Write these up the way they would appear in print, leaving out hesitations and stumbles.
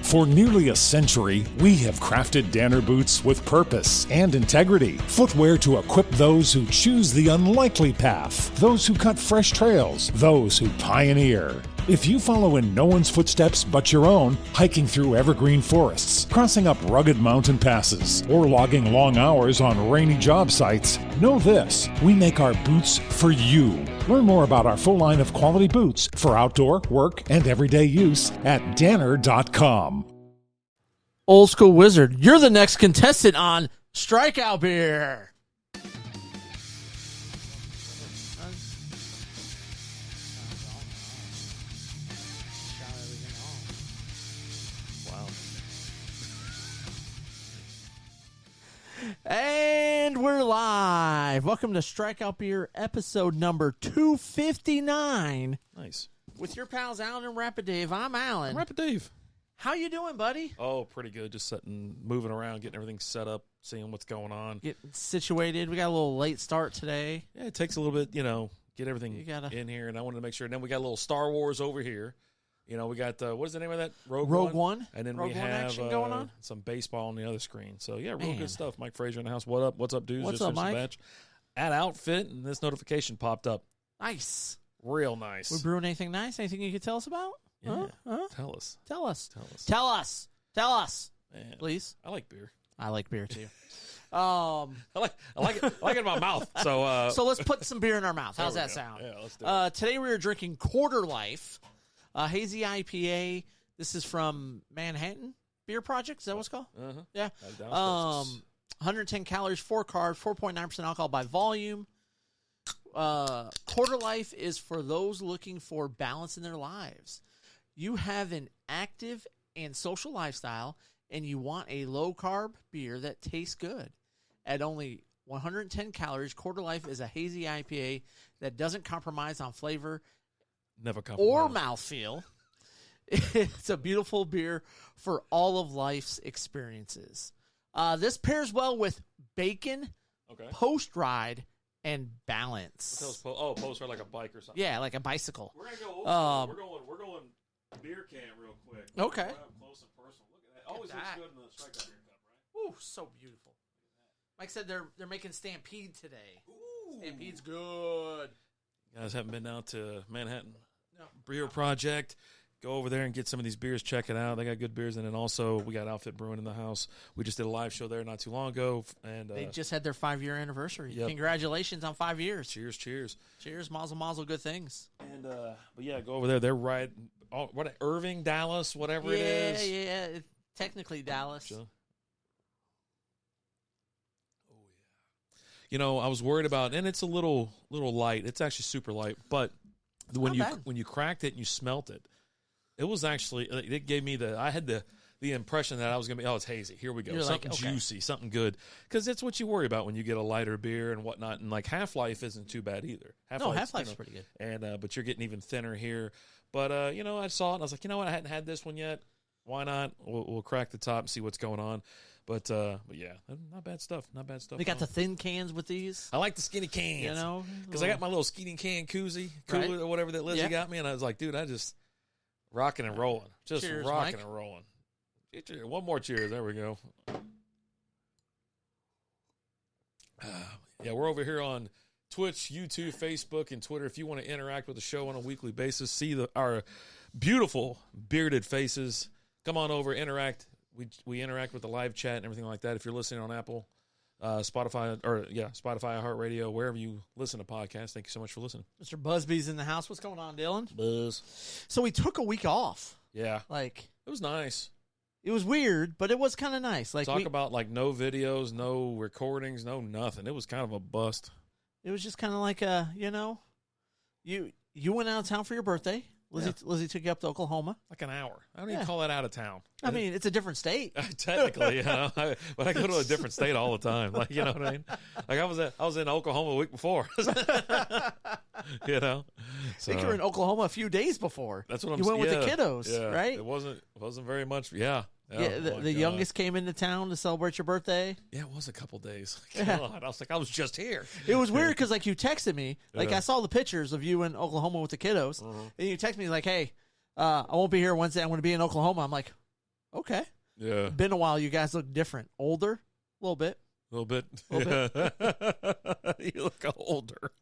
For nearly a century, we have crafted Danner boots with purpose and integrity. Footwear to equip those who choose the unlikely path, those who cut fresh trails, those who pioneer. If you follow in no one's footsteps but your own, hiking through evergreen forests, crossing up rugged mountain passes, or logging long hours on rainy job sites, know this: we make our boots for you. Learn more about our full line of quality boots for outdoor, work, and everyday use at Danner.com. Old School Wizard, you're the next contestant on Strikeout Beer. And we're live. Welcome to Strikeout Beer, episode number 259. Nice. With your pals Alan and Rapid Dave. I'm Alan. Rapid Dave. How you doing, buddy? Oh, pretty good. Just sitting, moving around, getting everything set up, seeing what's going on. Getting situated. We got a little late start today. Yeah, it takes a little bit, get everything in here, and I wanted to make sure. And then we got a little Star Wars over here. We got, what is the name of that? Rogue One. And then Rogue we One have action going on? some baseball on the other screen. So, yeah, real Man. good stuff. Mike Frazier in the house. What up? What's up, dudes? What's Just up, finished the Mike? Batch. At Outfit, and this notification popped up. Nice. Real nice. We brewing anything nice? Anything you could tell us about? Yeah. Huh? Tell us. Tell us. Tell us. Tell us. Tell us. Man, Please. I like beer. I like beer too. I like it in my mouth. So, So let's put some beer in our mouth. How's there we that go. sound? Yeah, let's do it. Today we are drinking Quarter Life, hazy IPA. This is from Manhattan Beer Project. Is that what it's called? Uh-huh. Yeah. Downstairs. 110 calories, 4 carbs, 4.9% alcohol by volume. Quarter Life is for those looking for balance in their lives. You have an active and social lifestyle, and you want a low-carb beer that tastes good. At only 110 calories, Quarter Life is a hazy IPA that doesn't compromise on flavor Never compromise. or mouthfeel. It's a beautiful beer for all of life's experiences. This pairs well with bacon, Okay. post-ride, and balance. Post ride like a bike or something. Yeah, like a bicycle. We're gonna go old school. We're going beer can real quick. Okay. Right up close and personal. Look at that. Always looks good in the strikeout beer cup, right? Ooh, so beautiful. Mike said they're making Stampede today. Ooh. Stampede's good. You guys haven't been out to Manhattan No. Beer Project. Go over there and get some of these beers. Check it out. They got good beers. And then also, we got Outfit Brewing in the house. We just did a live show there not too long ago. And They just had their 5-year anniversary. Yep. Congratulations on 5 years. cheers. Cheers, mazel mazel, good things. And but yeah, go over there. They're right. Irving, Dallas, whatever it is. Yeah, it's technically Dallas. So- I was worried about, and it's a little light. It's actually super light, but when Not bad. you cracked it and you smelt it, it was actually, it gave me I had the impression that I was gonna be, it's hazy. Here we go, You're something like, okay. juicy, something good, because that's what you worry about when you get a lighter beer and whatnot. And like Half-Life isn't too bad either. Half-Life's pretty good. And but you're getting even thinner here. But I saw it and I was like, I hadn't had this one yet. Why not? We'll crack the top and see what's going on. But yeah, not bad stuff. They got the thin cans with these. I like the skinny cans. Because I got my little skinny can cooler Right. or whatever that Lizzie got me, and I was like, dude, I just rocking and rolling. Just Cheers, rocking Mike. and rolling. One more cheers. There we go. Yeah, we're over here on Twitch, YouTube, Facebook, and Twitter. If you want to interact with the show on a weekly basis, see our beautiful bearded faces, come on over, interact. We interact with the live chat and everything like that. If you're listening on Apple, Spotify, iHeartRadio, wherever you listen to podcasts, thank you so much for listening. Mr. Busby's in the house. What's going on, Dylan? Buzz. So we took a week off. Yeah, Like, it was nice. it was weird, but it was kind of nice. Like, Talk about like no videos, no recordings, no nothing. It was kind of a bust. it was just kind of like you went out of town for your birthday. Lizzie took you up to Oklahoma. Like an hour. I don't even call that out of town. I mean, it's a different state. Technically, but I go to a different state all the time. Like, you know what I mean? Like I was in Oklahoma a week before. So, I think you were in Oklahoma a few days before. That's what I'm You saying. went with the kiddos, yeah. right? It wasn't very much. Yeah. Yeah, the youngest came into town to celebrate your birthday. Yeah, it was a couple days. Yeah. God, I was like, I was just here. It was weird because, like, you texted me. Like, Yeah. I saw the pictures of you in Oklahoma with the kiddos. And you texted me, like, hey, I won't be here Wednesday. I'm going to be in Oklahoma. I'm like, Okay. Yeah. Been a while. You guys look different. Older? A little bit. A little bit. Little You look older.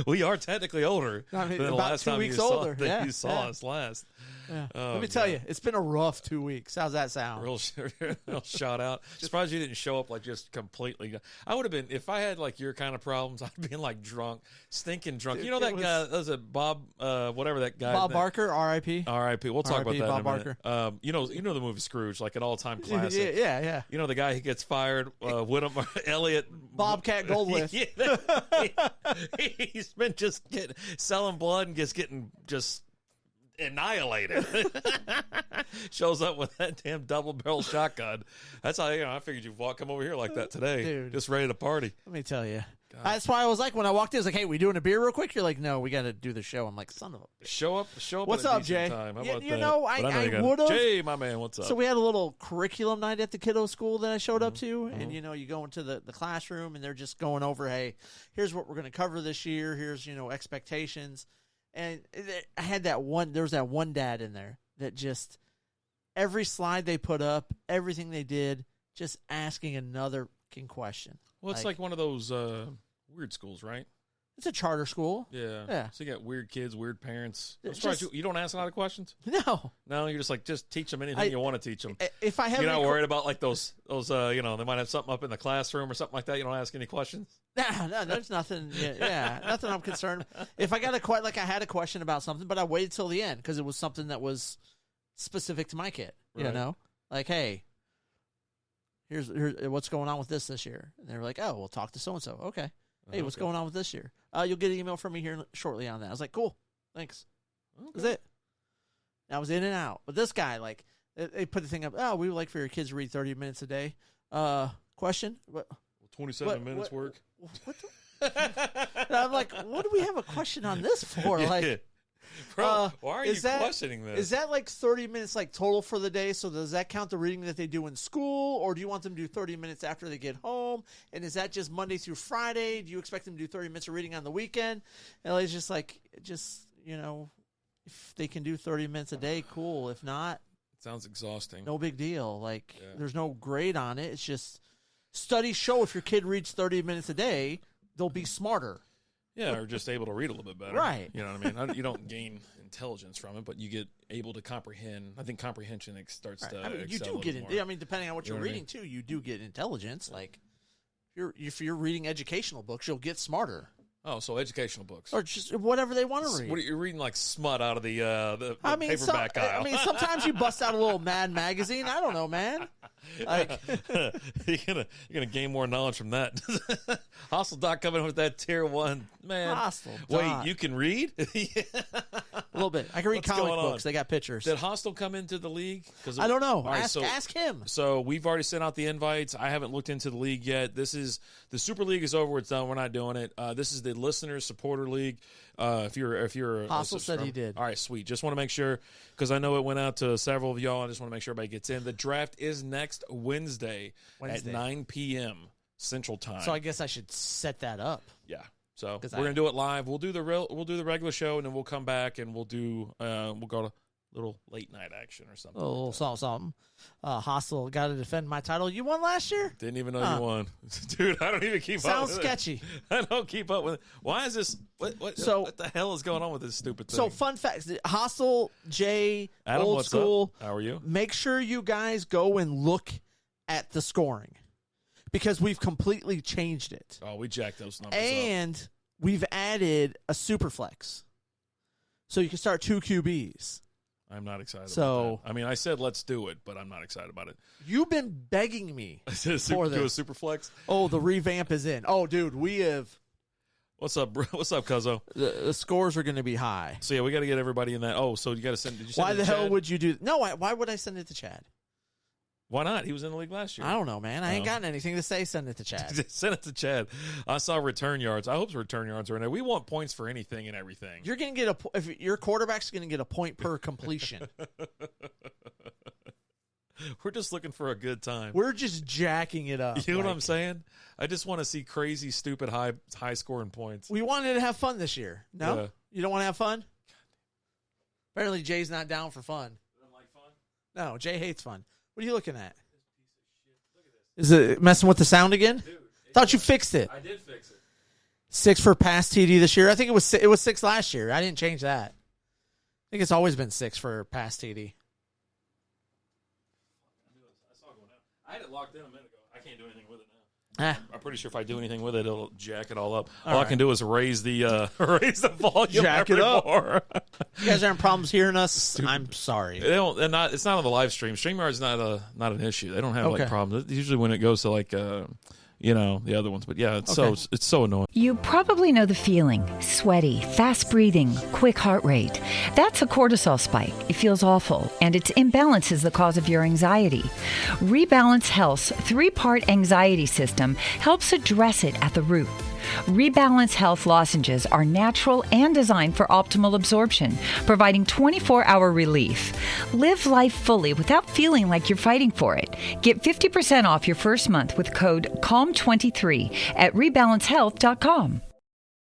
We are technically older I mean, than the about last 2 time weeks you older. saw, Yeah, you saw yeah. us last. Yeah. Oh, Let me tell God. you, it's been a rough 2 weeks. How's that sound? Real shout out. Surprised you didn't show up like just completely. I would have been, if I had like your kind of problems, I'd been like drunk, stinking drunk. Dude, you know that guy, was it Bob, whatever that guy. Bob Barker, R.I.P. R.I.P. We'll talk about R.I.P. that Bob in a minute. You know the movie Scrooge, like an all-time classic. Yeah. You know the guy who gets fired, Whittam, Elliot. Bobcat Goldthwait. Yeah, he's been just selling blood and just getting just annihilated. Shows up with that damn double-barrel shotgun. That's how I figured you'd come over here like that today, Dude. just ready to party. Let me tell you. That's why I was like, when I walked in, I was like, hey, we doing a beer real quick? You're like, no, we got to do the show. I'm like, son of a bitch. Show up. What's at a up, decent Jay? Time. How You- about you that? know, But I you got it. would've- Jay, my man, what's up? So we had a little curriculum night at the kiddo school that I showed up to. And, you go into the classroom and they're just going over, hey, here's what we're going to cover this year. Here's, expectations. And I had there was that one dad in there that just, every slide they put up, everything they did, just asking another fucking question. Well, it's like one of those weird schools, right? It's a charter school. Yeah. Yeah. So you got weird kids, weird parents. I'm It's surprised just- you don't ask a lot of questions? No. No, you're just teach them anything you want to teach them. If I have You're not any worried about like those they might have something up in the classroom or something like that. You don't ask any questions? No, there's nothing. Yeah, nothing I'm concerned. If I got I had a question about something, but I waited till the end because it was something that was specific to my kid. Right. Like, hey, here's what's going on with this year, and they're like, oh, we'll talk to so and so. Okay, hey, what's going on with this year? You'll get an email from me here shortly on that. I was like, cool, thanks. That's it. And I was in and out, but this guy, like, they put the thing up. Oh, we would like for your kids to read 30 minutes a day. Question? What? 27 minutes work. What and I'm like, what do we have a question on this for? Like, Bro, why are you is that- questioning this? is that like 30 minutes like total for the day? So does that count the reading that they do in school, or do you want them to do 30 minutes after they get home? And is that just Monday through Friday? Do you expect them to do 30 minutes of reading on the weekend? And it's just like, if they can do 30 minutes a day, cool. If not, Sounds exhausting. no big deal. Like, Yeah. there's no grade on it. It's just studies show if your kid reads 30 minutes a day, they'll be smarter. Yeah, or just able to read a little bit better. Right. You know what I mean? You don't gain intelligence from it, but you get able to comprehend. I think comprehension starts to I mean, you excel do a get little in. more. I mean, depending on what You you're know what I reading too, you do get intelligence. Like, if you're reading educational books, you'll get smarter, Oh, so educational books. or just whatever they want to read. What are you reading, like smut out of the I mean, paperback aisle? sometimes you bust out a little Mad magazine. I don't know, man. Like, you're gonna gain more knowledge from that. Hostile coming with that tier 1, man. Hostile Wait, Doc. you can read? a little bit. I can read What's comic going on? books. They got pictures. Did Hostile come into the league? I don't know. All right, Ask him. So we've already sent out the invites. I haven't looked into the league yet. This is the Super League is over. It's done. We're not doing it. This is the Listeners Supporter League. If you're Hostile said he did. All right, sweet. Just want to make sure because I know it went out to several of y'all. I just want to make sure everybody gets in. The draft is next Wednesday. At 9 p.m. Central Time. So I guess I should set that up. Yeah. So 'Cause we're gonna do it live. We'll do the regular show, and then we'll come back and we'll go to little late night action or something. A little something. Hostile got to defend my title. You won last year? Didn't even know you won, dude. I don't even keep up. Sounds with it. sketchy. I don't keep up with it. Why is this? What the hell is going on with this stupid thing? So, fun facts. Hostile, Jay, Adam, Old what's School. up? How are you? Make sure you guys go and look at the scoring because we've completely changed it. Oh, we jacked those numbers up. And we've added a super flex. So you can start 2 QBs. I'm not excited So- about that. I mean, I said let's do it, but I'm not excited about it. You've been begging me. I said For do a this. super flex. Oh, the revamp is in. Oh, dude, we have What's up, bro? What's up, Cuzzo? the scores are going to be high. So yeah, we got to get everybody in that. Oh, so you got to send. Did you send Why it the to hell Chad? would you do? No, why would I send it to Chad? Why not? He was in the league last year. I don't know, man. I ain't Oh. gotten anything to say. Send it to Chad. Just send it to Chad. I saw return yards. I hope return yards are in there. We want points for anything and everything. You're going to get if your quarterback's going to get a point per completion. We're just looking for a good time. We're just jacking it up. You know what Like, I'm saying? I just want to see crazy, stupid, high scoring points. We wanted to have fun this year. No? Yeah. You don't want to have fun? Apparently Jay's not down for fun. Like fun? No, Jay hates fun. What are you looking at? Is it messing with the sound again? Thought you fixed it. I did fix it. 6 for pass TD this year. I think it was 6 last year. I didn't change that. I think it's always been 6 for pass TD. I had it locked in a minute ago. I can't do anything with it now. Ah. I'm pretty sure if I do anything with it, it'll jack it all up. All All I right. can do is raise the volume. Jack it up. more. You guys having problems hearing us? I'm sorry. They don't. They're not. It's not on the live stream. StreamYard's not an issue. They don't have Okay. like problems. Usually when it goes to like the other ones. But yeah, it's Okay. so annoying. You probably know the feeling. Sweaty, fast breathing, quick heart rate. That's a cortisol spike. It feels awful, and its imbalance is the cause of your anxiety. Rebalance Health's 3-part anxiety system helps address it at the root. Rebalance Health lozenges are natural and designed for optimal absorption, providing 24-hour relief. Live life fully without feeling like you're fighting for it. Get 50% off your first month with code CALM23 at rebalancehealth.com.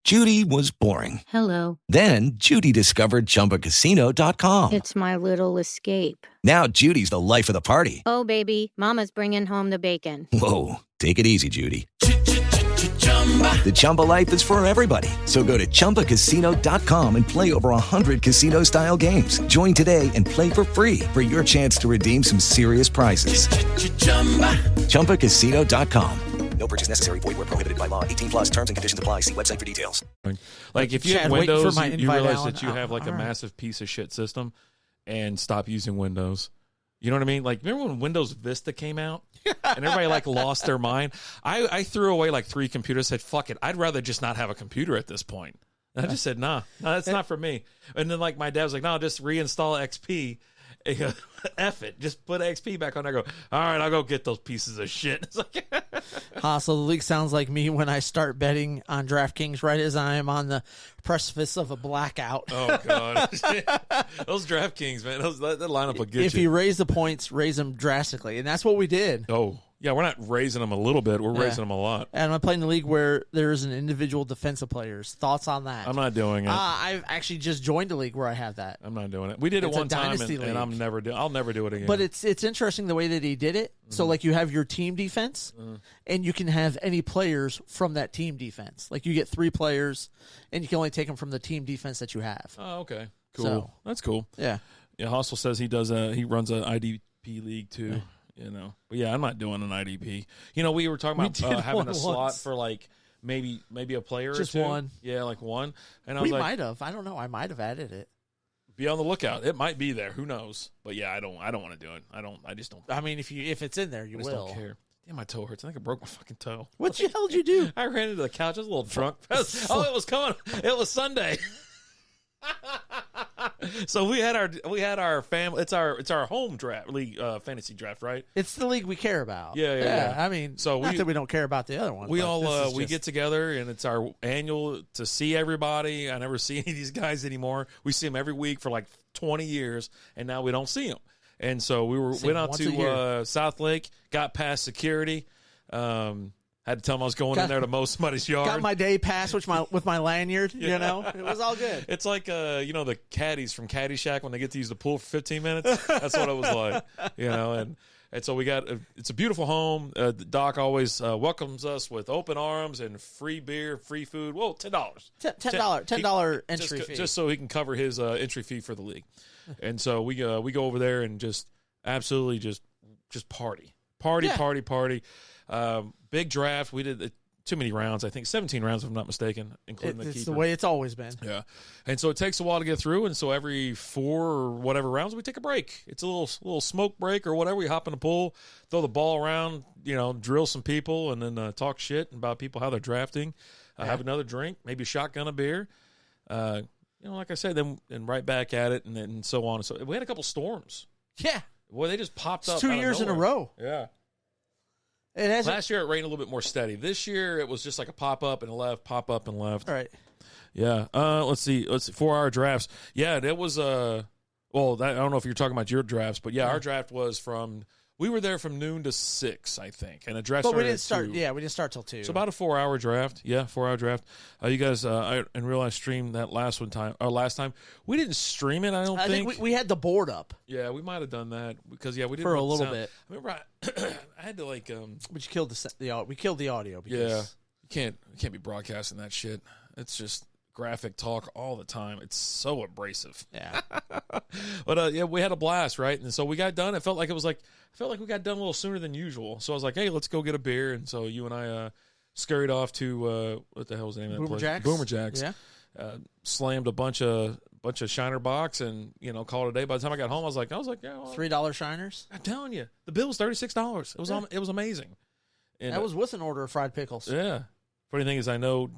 Judy was boring. Hello. Then Judy discovered ChumbaCasino.com. It's my little escape. Now Judy's the life of the party. Oh, baby, mama's bringing home the bacon. Whoa, take it easy, Judy. The Chumba life is for everybody. So go to ChumbaCasino.com and play over 100 casino-style games. Join today and play for free for your chance to redeem some serious prizes. ChumbaCasino.com. No purchase necessary. Void where prohibited by law. 18 plus terms and conditions apply. See website for details. Like if you Chad, have waiting for Windows, my you invite, realize Alan. that you have like All a right. massive piece of shit system, and stop using Windows. You know what I mean? Like, remember when Windows Vista came out and everybody like lost their mind? I threw away like 3 computers. Said, "Fuck it, I'd rather just not have a computer at this point." And I just said, "Nah, that's not for me." And then like my dad was like, "No, just reinstall XP." F it, just put XP back on. I go, all right, I'll go get those pieces of shit. It's like, So the league sounds like me when I start betting on DraftKings right as I am on the precipice of a blackout. oh god, those DraftKings, man, that lineup will get If you raise the points, raise them drastically. And that's what we did. Oh, yeah, we're not raising them a little bit. We're raising them a lot. And I'm playing the league where there's an individual defensive players. Thoughts on that? I'm not doing it. I've actually just joined a league where I have that. I'm not doing it. We did it It's a one time, dynasty and league. I'll never do it again. But it's interesting the way that he did it. So like you have your team defense, and you can have any players from that team defense. Like you get 3 players, and you can only take them from the team defense that you have. oh, okay, cool. So- That's cool. Yeah. Yeah, Hostel says he runs an IDP league too. You know, but yeah, I'm not doing an IDP. You know, we were talking about did having one a slot once. for like maybe a player Just or 2. one. Yeah, like one. And I We was like, might have. I don't know. I might have added it. be on the lookout. It might be there. Who knows? But yeah, I don't want to do it. I just don't. I mean, if it's in there, you I just will. don't care. Damn, my toe hurts. I think I broke my fucking toe. What the hell did you do? I ran into the couch. I was a little drunk. Oh, it was coming. It was Sunday. So we had our family. It's our home draft league, fantasy draft, right? It's the league we care about. Yeah. I mean, So not we- that we don't care about the other one. We but all this is we just- get together, and it's our annual to see everybody. I never see any of these guys anymore. We see them every week for like 20 years, and now we don't see them. And so we See went them out once a year. to South Lake, got past security. Had to tell them I was going in there to mow somebody's yard. got my day pass with my lanyard. You know, it was all good. It's like the caddies from Caddyshack when they get to use the pool for 15 minutes. That's what it was like, and so we got it's a beautiful home. The doc always welcomes us with open arms and free beer, free food. Whoa, $10. $10 entry fee. Just so he can cover his entry fee for the league. And so we go over there and just absolutely just party. Big draft. We did too many rounds. I think 17 rounds, if I'm not mistaken, including the It's keeper. the way it's always been. Yeah, and so it takes a while to get through, and so every 4 or whatever rounds, we take a break. It's a little smoke break or whatever. We hop in the pool, throw the ball around, drill some people, and then talk shit about people how they're drafting. Have another drink, maybe shotgun a beer. Like I said, then and right back at it, and then so on. So we had a couple storms. Yeah, Boy, they just popped up. it's 2 out of years in a nowhere. row. Yeah. It has Last year it rained a little bit more steady. This year it was just like a pop up and left, pop up and left. all right. Yeah. Let's see. 4-hour drafts. Yeah, that was I don't know if you're talking about your drafts, but yeah, our draft was from We were there from noon to 6, I think, and the draft But started we didn't at start. 2. Yeah, we didn't start till 2. So about a 4-hour draft. Yeah, 4-hour draft. You guys, I in real life streamed that last time. We didn't stream it, I don't I think we had the board up. Yeah, we might have done that because we didn't For a want the little sound. bit. I remember I had to like But you killed we killed the audio. Because yeah, you can't be broadcasting that shit. It's just graphic talk all the time. It's so abrasive. Yeah. But yeah, we had a blast, right? And so we got done. I felt like we got done a little sooner than usual. So I was like, hey, let's go get a beer. And so you and I scurried off to what the hell was the name of that Boomer place? Jacks? Boomer Jacks. Yeah. Slammed a bunch of Shiner box and called it a day. By the time I got home, I was like, yeah, well, $3 shiners. I'm telling you, the bill was $36. It was amazing. And, That was with an order of fried pickles. yeah. Funny thing is, I know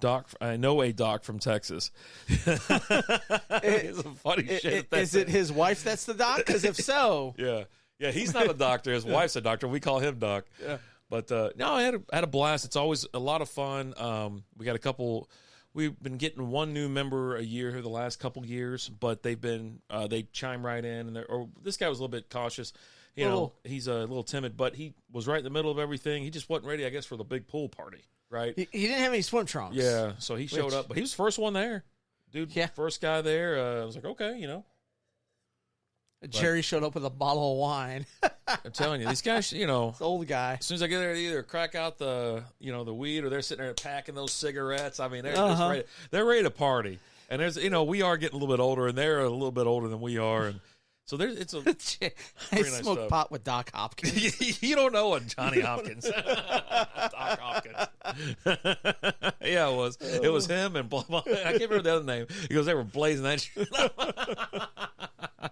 a doc from Texas. It's a funny shit. Is it his wife that's the doc? Because if so, Yeah, he's not a doctor. His wife's a doctor. We call him Doc. Yeah. But no, I had a blast. It's always a lot of fun. We got a couple. We've been getting one new member a year here the last couple years, but they've been they chime right in. And this guy was a little bit cautious. You know, he's a little timid, but he was right in the middle of everything. He just wasn't ready, I guess, for the big pool party. Right? he didn't have any swim trunks. Yeah, so he showed up, but he was the first one there, dude. Yeah. First guy there. I was like, okay, Jerry showed up with a bottle of wine. I'm telling you, these guys, This old guy. as soon as I get there, they either crack out the weed or they're sitting there packing those cigarettes. I mean, they're just ready. They're ready to party. And there's, we are getting a little bit older, and they're a little bit older than we are, and so it's a. I nice smoked stuff. pot with Doc Hopkins. You don't know a Johnny Hopkins, Doc Hopkins. Yeah, it was. It was him and blah, blah. I can't remember the other name. He goes, they were blazing that shit. God.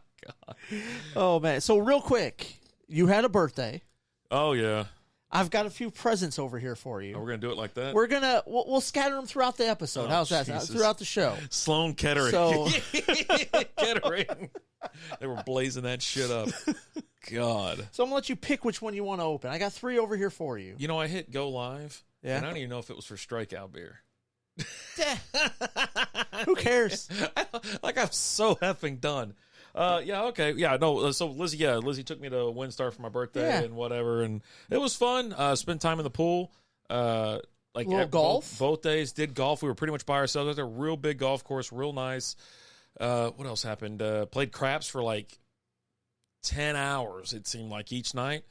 Oh man! So real quick, you had a birthday. Oh yeah. I've got a few presents over here for you. We're gonna do it like that. We'll scatter them throughout the episode. How's that? Jesus. Throughout the show. Sloan Kettering. So- Kettering. They were blazing that shit up. God. So I'm gonna let you pick which one you want to open. I got 3 over here for you. I hit go live. Yeah. And I don't even know if it was for Strikeout beer. Who cares? Like I'm so effing done. Yeah, okay. Yeah, no, so Lizzie took me to WinStar for my birthday and whatever, and it was fun. Spent time in the pool. Like little golf? Both days, did golf. We were pretty much by ourselves. It was a real big golf course, real nice. What else happened? Played craps for like 10 hours, it seemed like, each night.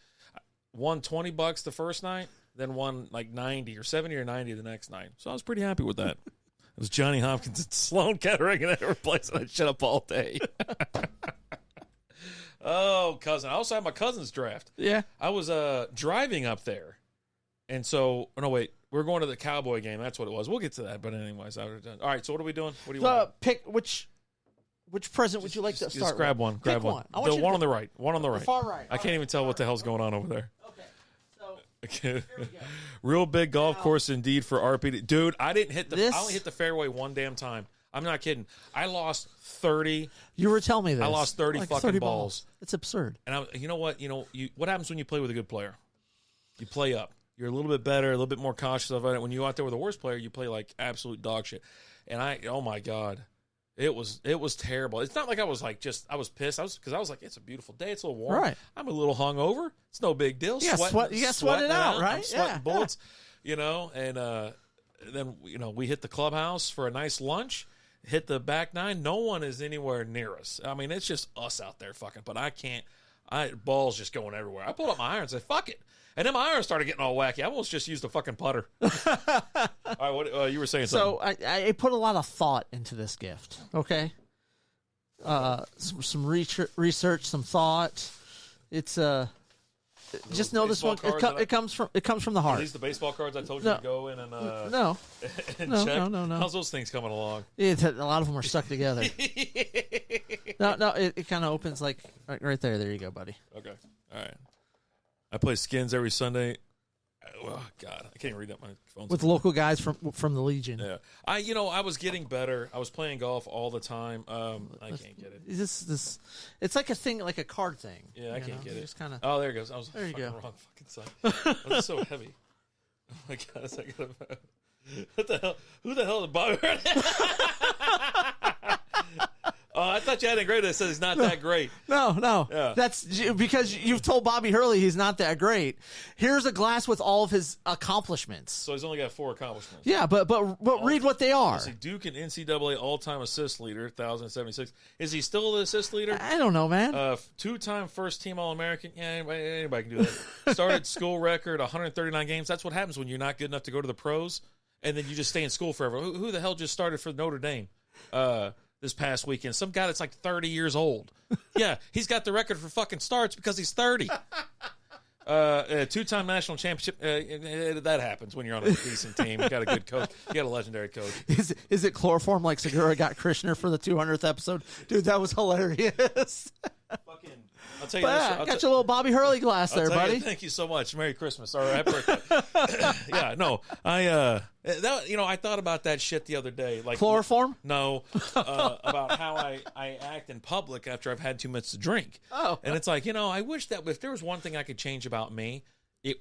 Won $20 the first night, then won like 90 or 70 or 90 the next night. So I was pretty happy with that. It was Johnny Hopkins and Sloan Kettering, and they were placing that shit up all day. Oh, cousin. I also had my cousin's draft. Yeah. I was driving up there. And so, no, wait. We were going to the Cowboy game. That's what it was. We'll get to that. But anyways, I would have done. All right, so what are we doing? What do you want? Pick which present would you like to start Just grab with? one. Grab Pick one. I want The you one to on the right. One on the right. far right. I can't even tell what the hell's going on over there. Okay. So Okay. here we go. Real big golf course indeed for RPD. Dude, I didn't hit This- I only hit the fairway one damn time. I'm not kidding. I lost 30, You were telling me this. I lost 30 fucking balls. It's absurd. and you know what? What happens when you play with a good player? You play up. You're a little bit better, a little bit more cautious of it. When you're out there with a worse player, you play like absolute dog shit. And oh my God. It was terrible. It's not like I was pissed. Because I was like, it's a beautiful day. It's a little warm. Right. I'm a little hungover. It's no big deal. You gotta sweat it sweating out, around. right? I'm sweating Yeah, bullets, and then, we hit the clubhouse for a nice lunch, hit the back nine. No one is anywhere near us. I mean, it's just us out there fucking, but balls just going everywhere. I pulled up my iron and said, fuck it. And then my iron started getting all wacky. I almost just used a fucking putter. All right, what you were saying something. So I put a lot of thought into this gift. Okay. Some research, some thought. It's just know this one. baseball cards It comes from the Are heart. these the baseball cards I told you No. to go in and No, and No, check? no. How's those things coming along? a lot of them are stuck together. No. It kind of opens like right there. There you go, buddy. Okay. All right. I play skins every Sunday. Oh, God. I can't even read up my phone. With local guys from the Legion. Yeah. I was getting better. I was playing golf all the time. I can't get it. This it's like a thing, like a card thing. Yeah, I can't get it. Just kind of. Oh, there it goes. I was There you fucking go. wrong fucking side. It's so heavy. Oh, my God. What the hell? Who the hell is Bobby? Oh, I thought you had anything great that says he's not that great. No. Yeah. That's because you've told Bobby Hurley he's not that great. Here's a glass with all of his accomplishments. So he's only got 4 accomplishments. Yeah, but read what they are. Is he Duke and NCAA all-time assist leader, 1,076. Is he still the assist leader? I don't know, man. 2-time first-team All-American. Yeah, anybody can do that. Started school record, 139 games. That's what happens when you're not good enough to go to the pros, and then you just stay in school forever. Who the hell just started for Notre Dame this past weekend? Some guy that's like 30 years old. Yeah, he's got the record for fucking starts because he's 30. 2-time national championship. That happens when you're on a decent team. You got a good coach. You got a legendary coach. Is it chloroform like Segura got Krishner for the 200th episode? Dude, that was hilarious. Fucking, I'll tell you this. I got your little Bobby Hurley glass there, buddy. Thank you so much. Merry Christmas or happy birthday. Yeah, no, I thought about that shit the other day. Like chloroform? No, about how I act in public after I've had too much to drink. Oh, and it's like, I wish that if there was one thing I could change about me,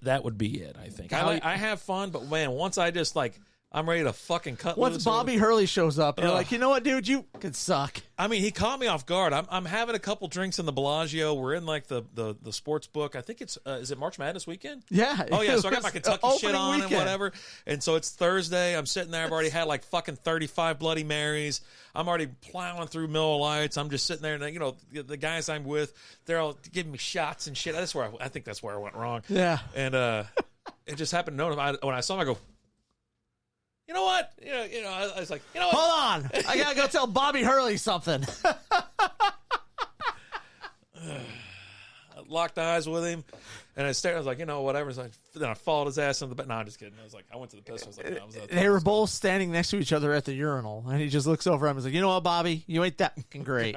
that would be it. I think I have fun, but man, once I just I'm ready to fucking cut loose. Once Bobby Hurley shows up, you're like, you know what, dude? You could suck. I mean, he caught me off guard. I'm having a couple drinks in the Bellagio. We're in the sports book. I think it's is it March Madness weekend? Yeah. Oh yeah. So I got my Kentucky shit on weekend. and whatever. And so it's Thursday. I'm sitting there. I've already had like fucking 35 Bloody Marys. I'm already plowing through Miller Lights. I'm just sitting there, and the guys I'm with, they're all giving me shots and shit. That's where I think that's where I went wrong. Yeah. And it just happened to know when I saw him, I go, you know what? I was like, you know what? Hold on. I got to go tell Bobby Hurley something. I locked eyes with him, and I stared. I was like, whatever. Then I followed his ass in the bed. No, I'm just kidding. I went to the pistol. They were both standing next to each other at the urinal, and he just looks over at him and is like, you know what, Bobby? You ain't that fucking great.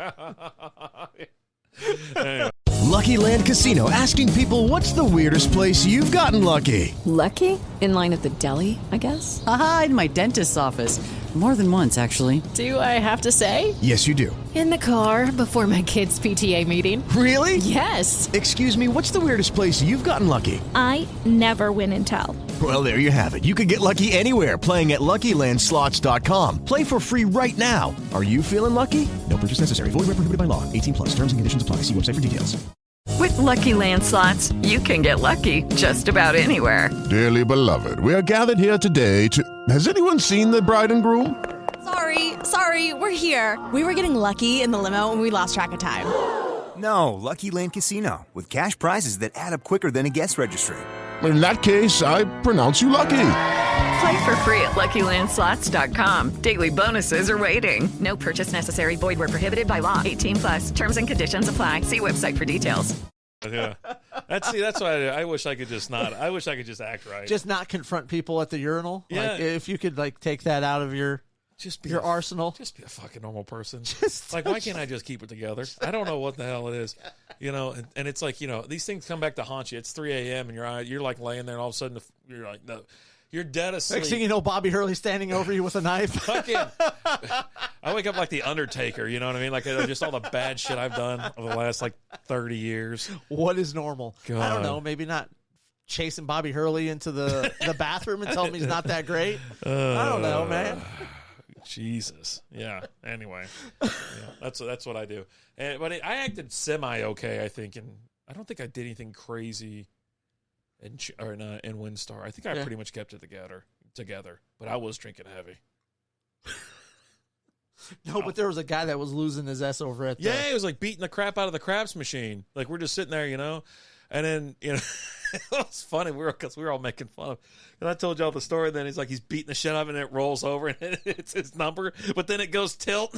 Anyway. Lucky Land Casino, asking people, what's the weirdest place you've gotten lucky? Lucky? In line at the deli, I guess? Aha, in my dentist's office. More than once, actually. Do I have to say? Yes, you do. In the car before my kids' PTA meeting. Really? Yes. Excuse me, what's the weirdest place you've gotten lucky? I never win and tell. Well, there you have it. You can get lucky anywhere, playing at LuckyLandSlots.com. Play for free right now. Are you feeling lucky? No purchase necessary. Void where prohibited by law. 18+. Terms and conditions apply. See website for details. With Lucky Land Slots, you can get lucky just about anywhere. Dearly beloved, we are gathered here today to... Has anyone seen the bride and groom? Sorry, we're here. We were getting lucky in the limo and we lost track of time. No, Lucky Land Casino, with cash prizes that add up quicker than a guest registry. In that case, I pronounce you lucky. Play for free at LuckyLandSlots.com. Daily bonuses are waiting. No purchase necessary. Void where prohibited by law. 18+. Terms and conditions apply. See website for details. Yeah, that's why I wish I could just not. I wish I could just act right. Just not confront people at the urinal. Yeah. If you could take that out of your arsenal. Just be a fucking normal person. Why can't I just keep it together? I don't know what the hell it is, And it's like these things come back to haunt you. It's 3 a.m. and you're like laying there, and all of a sudden you're like, no. You're dead asleep. Next thing you know, Bobby Hurley standing over you with a knife. I wake up like the Undertaker, you know what I mean? Like just all the bad shit I've done over the last 30 years. What is normal? God. I don't know. Maybe not chasing Bobby Hurley into the bathroom and telling him he's not that great. I don't know, man. Jesus. Yeah. Anyway, that's what I do. But I acted semi-okay, I think, and I don't think I did anything crazy. In WinStar, I think I pretty much kept it together, but I was drinking heavy. No, but there was a guy that was losing his ass over at he was beating the crap out of the craps machine. We're just sitting there, and then it was funny. We were all making fun of. And I told y'all the story. Then he's beating the shit out of it, and it rolls over, and it's his number, but then it goes tilt.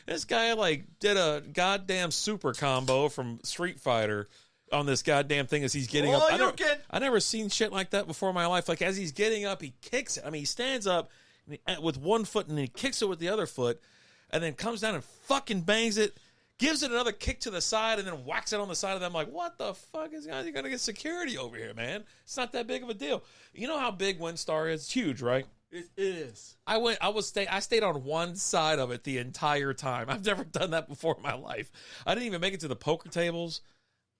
This guy did a goddamn super combo from Street Fighter on this goddamn thing as he's getting up. I never seen shit like that before in my life. As he's getting up, he kicks it. I mean, he stands up with one foot and then he kicks it with the other foot, and then comes down and fucking bangs it, gives it another kick to the side, and then whacks it on the side of them. Like, what the fuck is going on? You're gonna get security over here, man. It's not that big of a deal. You know how big WinStar is? It's huge, right? It is. I stayed on one side of it the entire time. I've never done that before in my life. I didn't even make it to the poker tables.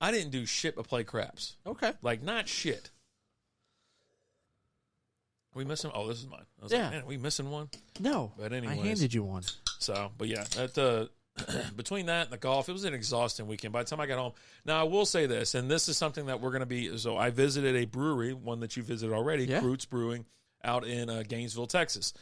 I didn't do shit but play craps. Okay. Not shit. we missing? Oh, this is mine. I was Yeah. like, man, are we missing one? No. But I anyways. handed you one. So, but yeah, that between that and the golf, it was an exhausting weekend. By the time I got home, now I will say this, and this is something that we're going to be. So I visited a brewery, one that you visited already, Krutz Brewing, out in Gainesville, Texas.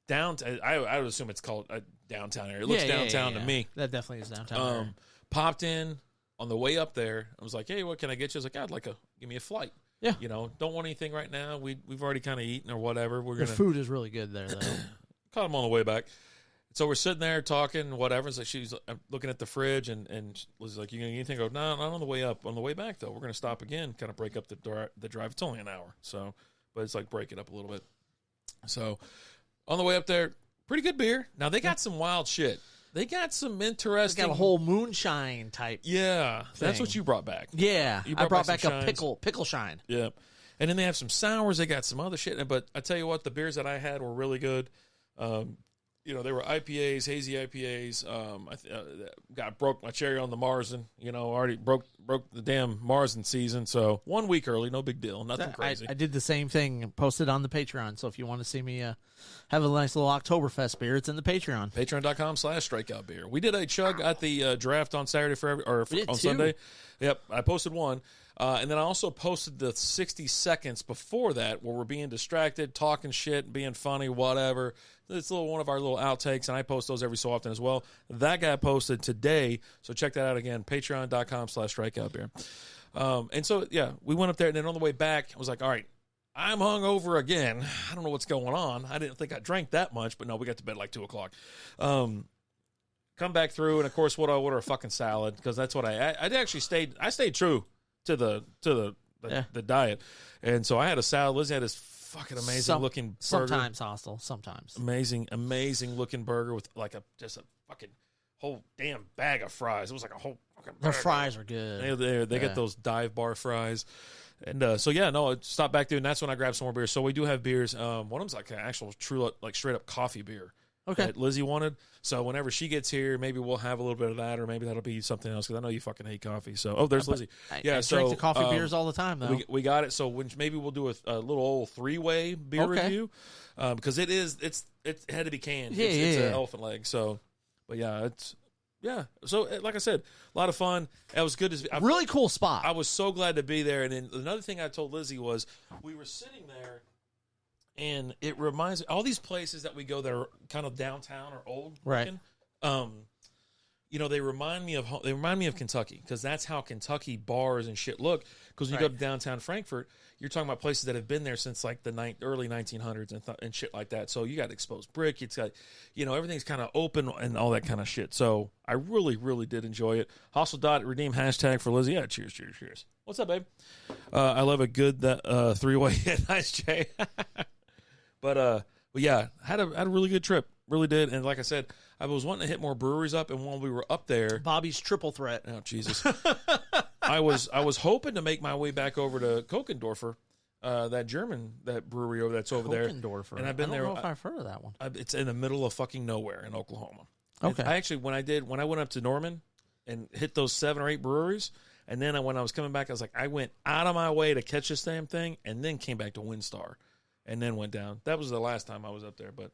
Downtown, I would assume it's called a downtown area. It looks downtown to me. That definitely is downtown. Area. Popped in on the way up there. I was like, hey, what can I get you? I was like, I'd like give me a flight. Yeah. You know, don't want anything right now. We've already kind of eaten or whatever. The food is really good there, though. Caught him on the way back. So we're sitting there talking, whatever. So she's looking at the fridge, and Lizzie's like, "You gonna eat anything?" I go, "No, not on the way up. On the way back, though, we're gonna stop again, kind of break up the drive. It's only an hour, so, but it's like break it up a little bit." So on the way up there, pretty good beer. Now they got some wild shit. They got some interesting. They got a whole moonshine type. Yeah, thing. That's what you brought back. Yeah, I brought back a shines. pickle shine. Yeah, and then they have some sours. They got some other shit. But I tell you what, the beers that I had were really good. You know, they were IPAs, hazy IPAs. Broke my cherry on the Marzen. You know, already broke the damn Marzen season. So 1 week early, no big deal, nothing crazy. I did the same thing and posted on the Patreon. So if you want to see me have a nice little Oktoberfest beer, it's in the Patreon. Patreon.com/strikeout beer. We did a chug at the draft on Saturday on Sunday. Yep, I posted one. And then I also posted the 60 seconds before that where we're being distracted, talking shit, being funny, whatever. It's one of our little outtakes, and I post those every so often as well. That got posted today, so check that out again, patreon.com/strikeoutbeer. And so, yeah, we went up there, and then on the way back, I was like, all right, I'm hungover again. I don't know what's going on. I didn't think I drank that much, but no, we got to bed like 2 o'clock. Come back through, and of course, what I order a fucking salad, because that's what I actually stayed true to the diet, and so I had a salad. Lizzie had this fucking amazing looking burger. Sometimes hostile, sometimes amazing looking burger with like just a fucking whole damn bag of fries. It was like a whole fucking. Their fries are good. They get those dive bar fries, and I stopped back there, and that's when I grabbed some more beers. So we do have beers. One of them's like an actual true like straight up coffee beer. Okay. That Lizzie wanted. So whenever she gets here, maybe we'll have a little bit of that, or maybe that'll be something else, because I know you fucking hate coffee. So, there's Lizzie. I drink the coffee beers all the time, though. We got it. So maybe we'll do a little old 3-way beer review, because it had to be canned. It's an elephant leg. So, but So like I said, a lot of fun. It was good. Really cool spot. I was so glad to be there. And then another thing I told Lizzie was we were sitting there. And it reminds me, all these places that we go that are kind of downtown or old looking, they remind me of Kentucky, because that's how Kentucky bars and shit look. Because when you go to downtown Frankfort, you're talking about places that have been there since like the early 1900s and shit like that. So you got exposed brick. It's got, everything's kind of open and all that kind of shit. So I really, really did enjoy it. Hustle.redeem hashtag for Lizzie. Yeah, cheers. What's up, babe? I love a good 3-way. Nice, Jay. But yeah, had a really good trip, really did. And like I said, I was wanting to hit more breweries up, and while we were up there, Bobby's triple threat. Oh Jesus! I was hoping to make my way back over to Kokendorfer, that brewery that's over there. Kokendorfer, and I've been there. I don't know if I've heard of that one. It's in the middle of fucking nowhere in Oklahoma. Okay. I actually when I went up to Norman and hit those 7 or 8 breweries, and then when I was coming back, I was like, I went out of my way to catch this damn thing, and then came back to WinStar. And then went down. That was the last time I was up there, but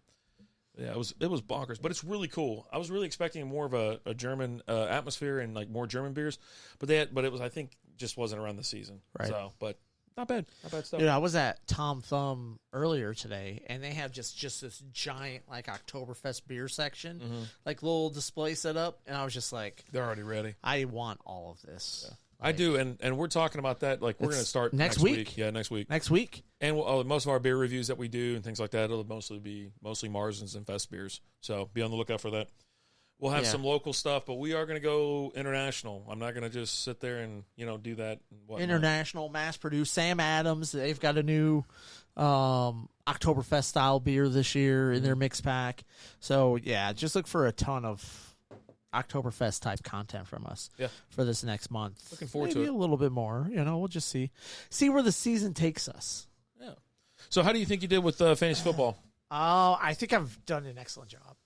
yeah, it was bonkers. But it's really cool. I was really expecting more of a German atmosphere and like more German beers, but it was, I think, just wasn't around the season. Right. So, but not bad stuff. I was at Tom Thumb earlier today, and they have just this giant like Oktoberfest beer section, like little display set up, and I was just like, they're already ready. I want all of this. Yeah. I do, and we're talking about that. Like, we're going to start next week. Yeah, next week. Next week. And most of our beer reviews that we do and things like that, it'll mostly Marzens and Fest beers. So be on the lookout for that. We'll have some local stuff, but we are going to go international. I'm not going to just sit there and do that. And international, mass-produced. Sam Adams, they've got a new Oktoberfest style beer this year in their mix pack. So yeah, just look for a ton of Oktoberfest type content from us for this next month. Looking forward Maybe to it. a little bit more. We'll just see where the season takes us. Yeah. So how do you think you did with fantasy football? I think I've done an excellent job.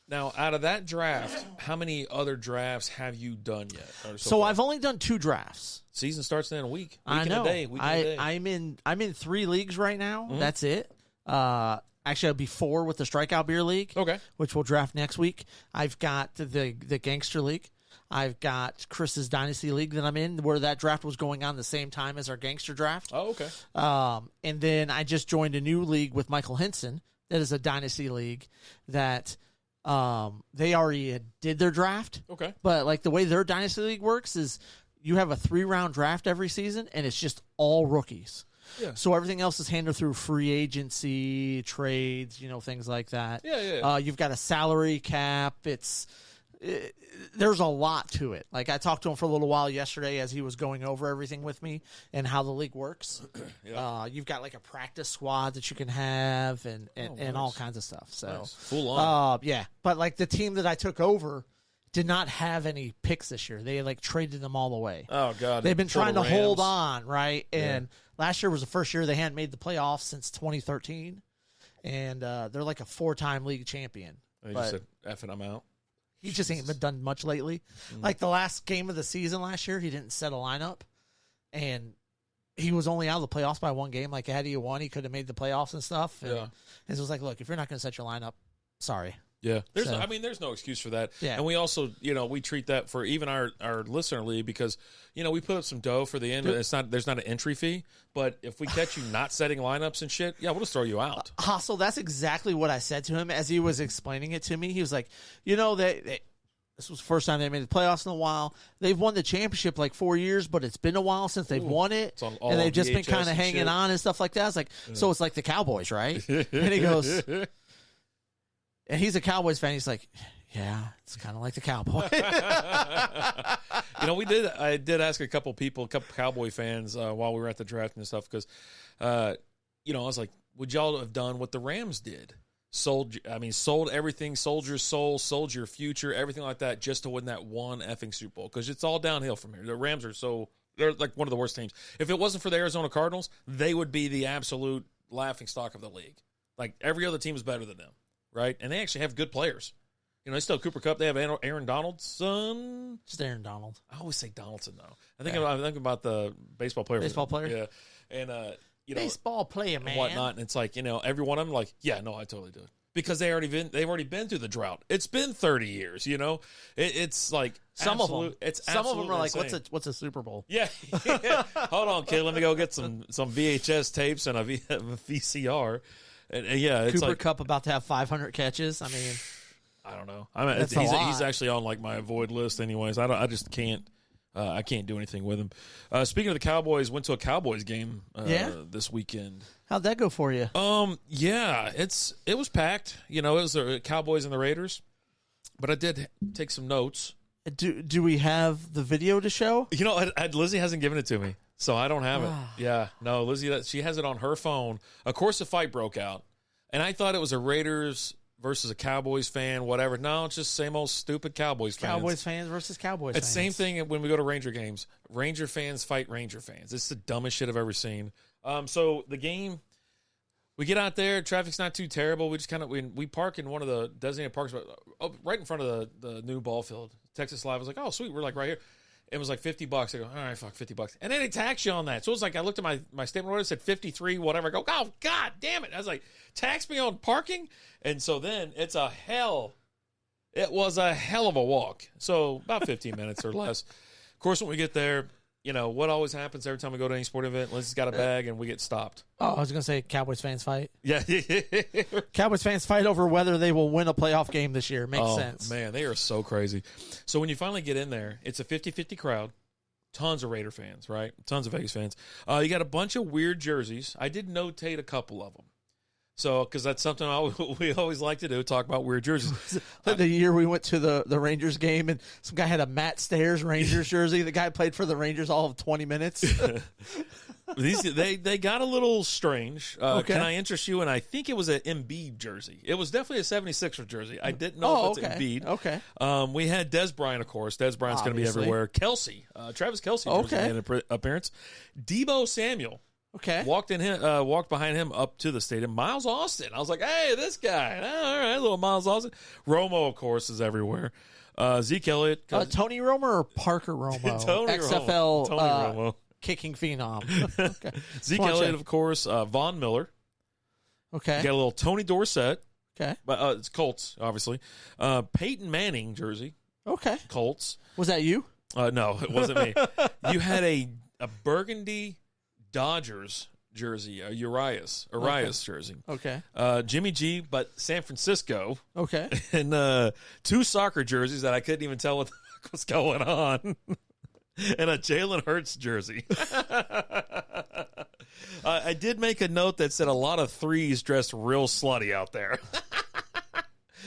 Now, out of that draft, how many other drafts have you done yet? So I've only done 2 drafts. Season starts in a week. I know. Week and a day. I'm in 3 leagues right now. Mm-hmm. That's it. Actually, I'll be 4 with the Strikeout Beer League. Okay. Which we'll draft next week. I've got the Gangster League. I've got Chris's Dynasty League that I'm in, where that draft was going on the same time as our Gangster draft. Oh, okay. And then I just joined a new league with Michael Henson. That is a Dynasty League that they already did their draft. Okay. But like the way their Dynasty League works is you have a 3-round draft every season, and it's just all rookies. Yeah. So everything else is handled through free agency, trades, things like that. Yeah. You've got a salary cap. There's a lot to it. Like I talked to him for a little while yesterday as he was going over everything with me and how the league works. You've got like a practice squad that you can have and all kinds of stuff. So nice. Full on. Yeah. But like the team that I took over did not have any picks this year. They like traded them all away. Oh God. They've been trying to Rams. hold on, right? And last year was the first year they hadn't made the playoffs since 2013. And they're like a 4-time league champion. They just said, effing I'm out. He just ain't been done much lately. Like the last game of the season last year, he didn't set a lineup, and he was only out of the playoffs by 1 game. Like had he won, he could have made the playoffs and stuff. And it was like, look, if you're not going to set your lineup, sorry. Yeah, there's no excuse for that. Yeah. And we also, we treat that for even our listener league because, we put up some dough for the end. There's not an entry fee, but if we catch you not setting lineups and shit, we'll just throw you out. Hassel, that's exactly what I said to him as he was explaining it to me. He was like, this was the first time they made the playoffs in a while. They've won the championship like 4 years, but it's been a while since they've won it, and they've just been kind of hanging on and stuff like that. I was like, so it's like the Cowboys, right? And he goes. And he's a Cowboys fan. He's like, yeah, it's kind of like the Cowboys. I did ask a couple Cowboy fans while we were at the draft and stuff because, I was like, would y'all have done what the Rams did? Sold everything, sold your soul, sold your future, everything like that just to win that one effing Super Bowl because it's all downhill from here. The Rams they're like one of the worst teams. If it wasn't for the Arizona Cardinals, they would be the absolute laughing stock of the league. Like every other team is better than them. Right, and they actually have good players. They still have Cooper Kupp. They have Aaron Donaldson. Just Aaron Donald. I always say Donaldson though. I think about the baseball player. Baseball player. Yeah, and baseball player, man, and whatnot. And it's like every one of them. Like, yeah, no, I totally do it because they've already been through the drought. It's been 30 years. It's like some of them. Some of them are insane. like, what's a Super Bowl? Yeah. Hold on, kid. Let me go get some VHS tapes and a VCR. And it's Cooper like, Kupp about to have 500 catches. I mean, I don't know. He's actually on like my avoid list, anyways. I just can't. I can't do anything with him. Speaking of the Cowboys, went to a Cowboys game this weekend. How'd that go for you? Yeah, it was packed. It was the Cowboys and the Raiders, but I did take some notes. Do we have the video to show? Lizzie hasn't given it to me. So I don't have it. Yeah. No, Lizzie, she has it on her phone. Of course, the fight broke out. And I thought it was a Raiders versus a Cowboys fan, whatever. No, it's just same old stupid Cowboys fans. Cowboys fans versus Cowboys it's fans. It's the same thing when we go to Ranger games. Ranger fans fight Ranger fans. It's the dumbest shit I've ever seen. So the game, we get out there. Traffic's not too terrible. We just we park in one of the designated parks right in front of the new ball field. Texas Live was like, oh, sweet. We're like right here. It was like $50. I go, all right, fuck, $50. And then they tax you on that. So it was like, I looked at my statement order, it said 53, whatever. I go, oh, God damn it. I was like, tax me on parking? And so then it was a hell of a walk. So about 15 minutes or less. Of course, when we get there, what always happens every time we go to any sport event, Lizzie's got a bag and we get stopped. Oh, I was going to say Cowboys fans fight. Yeah. Cowboys fans fight over whether they will win a playoff game this year. Makes sense. Man, they are so crazy. So when you finally get in there, it's a 50-50 crowd. Tons of Raider fans, right? Tons of Vegas fans. You got a bunch of weird jerseys. I did notate a couple of them. So, because that's something we always like to do, talk about weird jerseys. The year we went to the Rangers game, and some guy had a Matt Stairs Rangers jersey. The guy played for the Rangers all of 20 minutes. They got a little strange. Okay. Can I interest you? And I think it was an Embiid jersey. It was definitely a 76er jersey. I didn't know if it's Embiid. Okay. We had Des Bryant, of course. Des Bryant's going to be everywhere. Kelsey, Travis Kelce, made an appearance. Deebo Samuel. Okay. Walked behind him up to the stadium. Miles Austin. I was like, hey, this guy. Oh, all right, little Miles Austin. Romo, of course, is everywhere. Zeke Elliott. Tony Romo or Parker Romo? Tony XFL Tony Romo. Kicking phenom. Okay. Zeke Elliott, of course. Von Miller. Okay. You got a little Tony Dorsett. Okay. But it's Colts, obviously. Peyton Manning jersey. Okay. Colts. Was that you? No, it wasn't me. You had a burgundy Dodgers jersey, a Urias jersey. Okay. Jimmy G, but San Francisco. Okay. And 2 soccer jerseys that I couldn't even tell what the fuck was going on. And a Jalen Hurts jersey. I did make a note that said a lot of 3s dressed real slutty out there.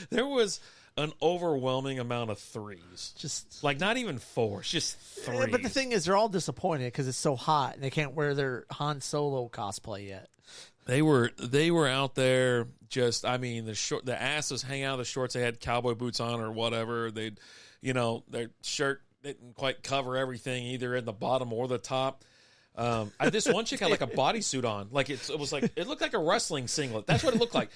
There was an overwhelming amount of 3s. Just like not even 4s, just 3s. Yeah, but the thing is, they're all disappointed because it's so hot and they can't wear their Han Solo cosplay yet. They were out there just, I mean, the asses hang out of the shorts. They had cowboy boots on or whatever. Their shirt didn't quite cover everything, either in the bottom or the top. This one chick had like a bodysuit on. Like it looked like a wrestling singlet. That's what it looked like.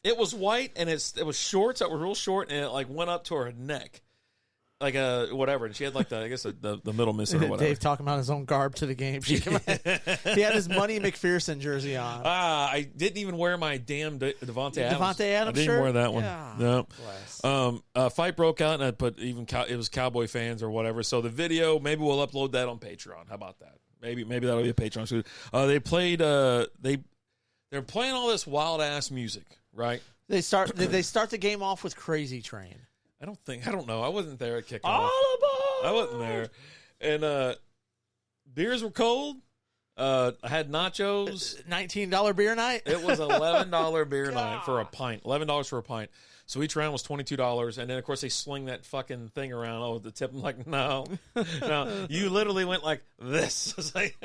It was white and it was shorts that were real short and it like went up to her neck. Like whatever. And she had like the middle missing or whatever. Dave talking about his own garb to the game. He had his Money McPherson jersey on. I didn't even wear my damn Devontae Adams. I didn't wear that one. Yeah. No. Fight broke out and I put it was Cowboy fans or whatever. So the video, maybe we'll upload that on Patreon. How about that? Maybe that'll be a Patreon. They played they're playing all this wild ass music, right? They start the game off with Crazy Train. I don't know. I wasn't there at kickoff. I wasn't there. And beers were cold. I had nachos. $19 beer night? It was $11 beer night for a pint. $11 for a pint. So each round was $22. And then, of course, they sling that fucking thing around. Oh, the tip. I'm like, no. You literally went like this. It's like,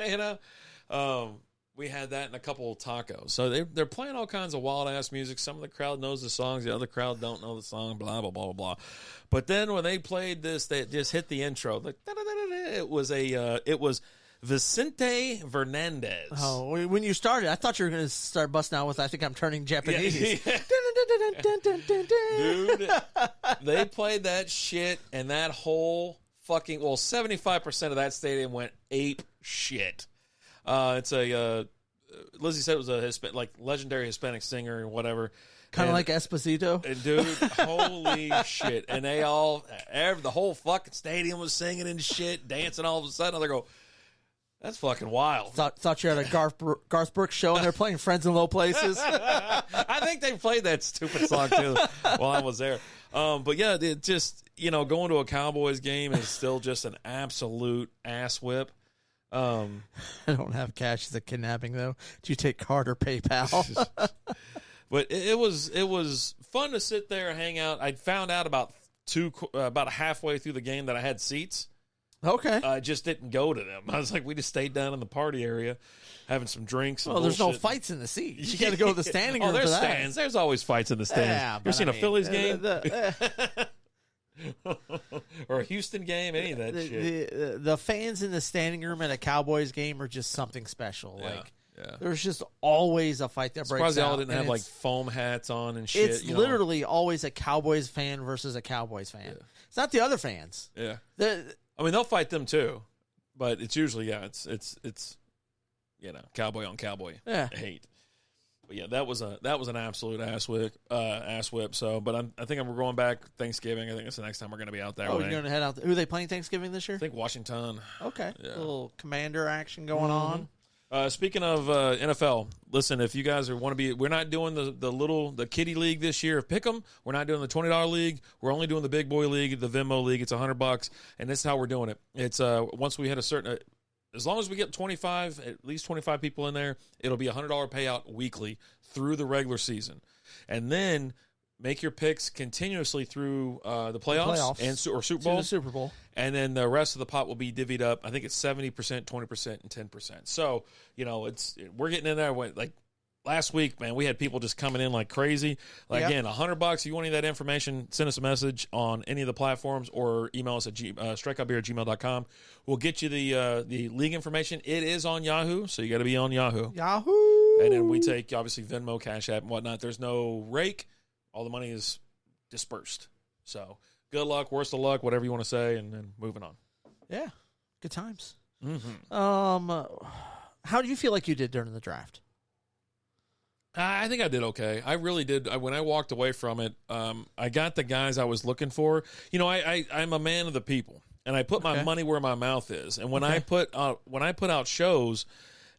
we had that and a couple of tacos. So they're playing all kinds of wild-ass music. Some of the crowd knows the songs. The other crowd don't know the song, blah, blah, blah, blah, blah. But then when they played this, they just hit the intro. Like, it was Vicente Fernandez. Oh, when you started, I thought you were going to start busting out with I Think I'm Turning Japanese. Yeah. Dude, they played that shit, and that whole 75% of that stadium went ape shit. It's Lizzie said it was a legendary Hispanic singer or whatever. Kind of like Esposito. And dude, holy shit. And they the whole fucking stadium was singing and shit, dancing all of a sudden. They go, that's fucking wild. Thought you had a Garth Brooks show and they're playing Friends in Low Places. I think they played that stupid song too while I was there. But yeah, it just, going to a Cowboys game is still just an absolute ass whip. I don't have cash as a kidnapping though. Do you take card or PayPal? But it was fun to sit there and hang out. I found out about halfway through the game that I had seats. Okay. I just didn't go to them. I was like, we just stayed down in the party area, having some drinks. And there's no fights in the seats. You got to go to the standing room. There's for that. stands. There's always fights in the stands. Yeah, you ever seen a Phillies game? The or a Houston game, any of that shit. The fans in the standing room at a Cowboys game are just something special. Yeah. There's just always a fight that breaks out. Surprised they all didn't have foam hats on and shit. It's literally always a Cowboys fan versus a Cowboys fan. Yeah. It's not the other fans. Yeah. They'll fight them too, but it's usually it's cowboy on cowboy hate. But yeah, that was an absolute ass whip. So, but I think we're going back Thanksgiving. I think that's the next time we're going to be out there. Oh, you're going to head out. Who are they playing Thanksgiving this year? I think Washington. Okay, yeah. A little Commander action going on. Speaking of NFL, listen, if you guys want to be, we're not doing the kiddie league this year of Pick'em. We're not doing the $20 league. We're only doing the big boy league, the Venmo league. It's $100, and this is how we're doing it. It's once we hit a certain, as long as we get at least 25 people in there, it'll be $100 payout weekly through the regular season, and then make your picks continuously through the playoffs or Super Bowl. To the Super Bowl. And then the rest of the pot will be divvied up. I think it's 70%, 20%, and 10%. So, we're getting in there with last week, man, we had people just coming in like crazy. Again, $100. You want any of that information, send us a message on any of the platforms or email us at strikeoutbeer@gmail.com. We'll get you the league information. It is on Yahoo, so you got to be on Yahoo. And then we take, obviously, Venmo, Cash App, and whatnot. There's no rake. All the money is dispersed. So good luck, worst of luck, whatever you want to say, and then moving on. Yeah, good times. Mm-hmm. How do you feel like you did during the draft? I think I did okay. I really did. When I walked away from it, I got the guys I was looking for. You know, I'm a man of the people, and I put my money where my mouth is. And when I put out shows,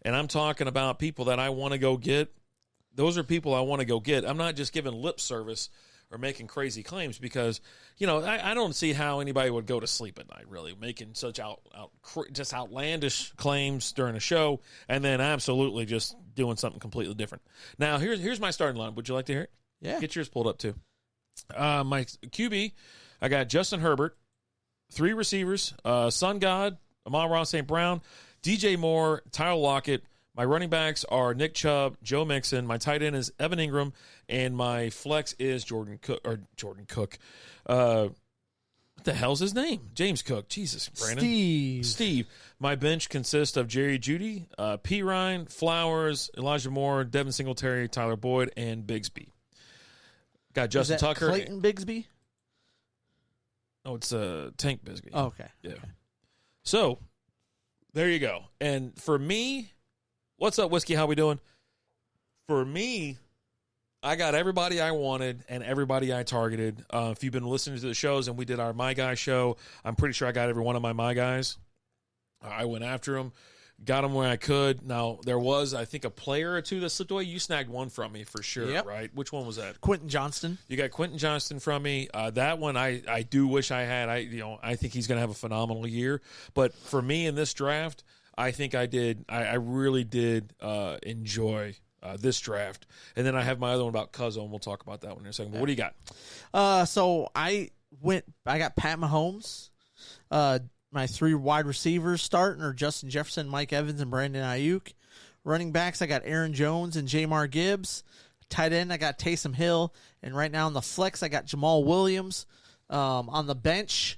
and I'm talking about people that I want to go get, those are people I want to go get. I'm not just giving lip service or making crazy claims because, you know, I don't see how anybody would go to sleep at night, really, making such just outlandish claims during a show and then absolutely just doing something completely different. Now, here's my starting line. Would you like to hear it? Yeah. Get yours pulled up, too. My QB, I got Justin Herbert, 3 receivers, Sun God, Amon-Ra St. Brown, DJ Moore, Tyler Lockett. My running backs are Nick Chubb, Joe Mixon. My tight end is Evan Ingram, and my flex is Jordan Cook. What the hell's his name? James Cook. Jesus, Brandon. Steve. My bench consists of Jerry Jeudy, P. Ryan, Flowers, Elijah Moore, Devin Singletary, Tyler Boyd, and Bigsby. Got Justin Tucker. Clayton Bigsby? Oh, it's Tank Bigsby. Oh, okay. Yeah. Okay. So, there you go. And for me, what's up, Whiskey? How we doing? For me, I got everybody I wanted and everybody I targeted. If you've been listening to the shows and we did our My Guy show, I'm pretty sure I got every one of my Guys. I went after them, got them where I could. Now, there was, I think, a player or two that slipped away. You snagged one from me for sure, right? Which one was that? Quentin Johnston. You got Quentin Johnston from me. That one I do wish I had. I think he's going to have a phenomenal year. But for me in this draft, I think I really did enjoy this draft. And then I have my other one about Cuzzo, and we'll talk about that one in a second. But what do you got? So I got Pat Mahomes. My 3 wide receivers starting are Justin Jefferson, Mike Evans, and Brandon Ayuk. Running backs, I got Aaron Jones and Jamar Gibbs. Tight end, I got Taysom Hill. And right now on the flex, I got Jamal Williams. On the bench,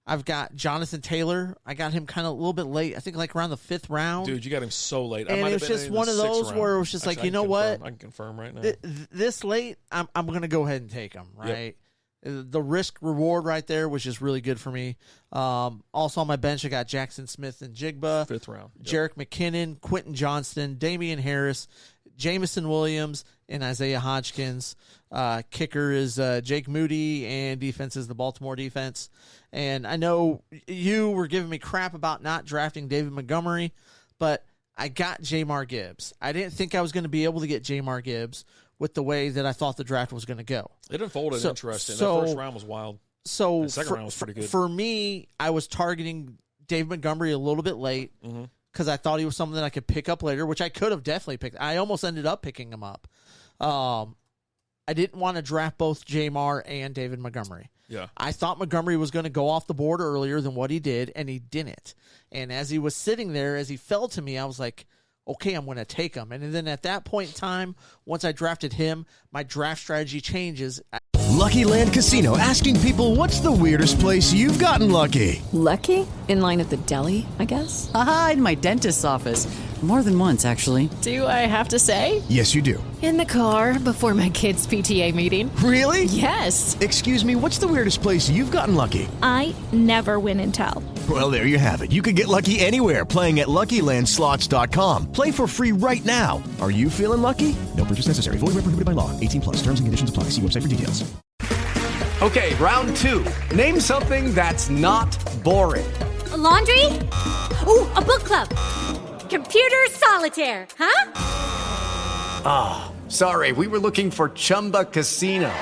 I've got Jonathan Taylor. I got him kind of a little bit late. I think like around the 5th round. Dude, you got him so late. And it was just one of those where it was just like, you know what? I can confirm right now. This late, I'm going to go ahead and take him, right? Yep. The risk-reward right there was just really good for me. Also on my bench, I got Jackson Smith and Jigba. 5th round. Yep. Jerick McKinnon, Quentin Johnston, Damian Harris, Jameson Williams, and Isaiah Hodgkins. Kicker is Jake Moody, and defense is the Baltimore defense. And I know you were giving me crap about not drafting David Montgomery, but I got Jamar Gibbs. I didn't think I was going to be able to get Jamar Gibbs with the way that I thought the draft was going to go. It unfolded interesting. That first round was wild. So the second round was pretty good. For me, I was targeting David Montgomery a little bit late because I thought he was something that I could pick up later, which I could have definitely picked. I almost ended up picking him up. I didn't want to draft both Jamar and David Montgomery. Yeah. I thought Montgomery was going to go off the board earlier than what he did, and he didn't. And as he was sitting there, as he fell to me, I was like, okay, I'm going to take him. And then at that point in time, once I drafted him, my draft strategy changes. Lucky Land Casino, asking people, what's the weirdest place you've gotten lucky? Lucky? In line at the deli, I guess? Aha, in my dentist's office. More than once, actually. Do I have to say? Yes, you do. In the car before my kids' PTA meeting. Really? Yes. Excuse me, what's the weirdest place you've gotten lucky? I never win and tell. Well, there you have it. You can get lucky anywhere, playing at LuckyLandSlots.com. Play for free right now. Are you feeling lucky? No purchase necessary. Void where prohibited by law. 18+. Terms and conditions apply. See website for details. Okay, round 2. Name something that's not boring. A laundry? Ooh, a book club. Computer solitaire, huh? Ah, sorry, we were looking for Chumba Casino.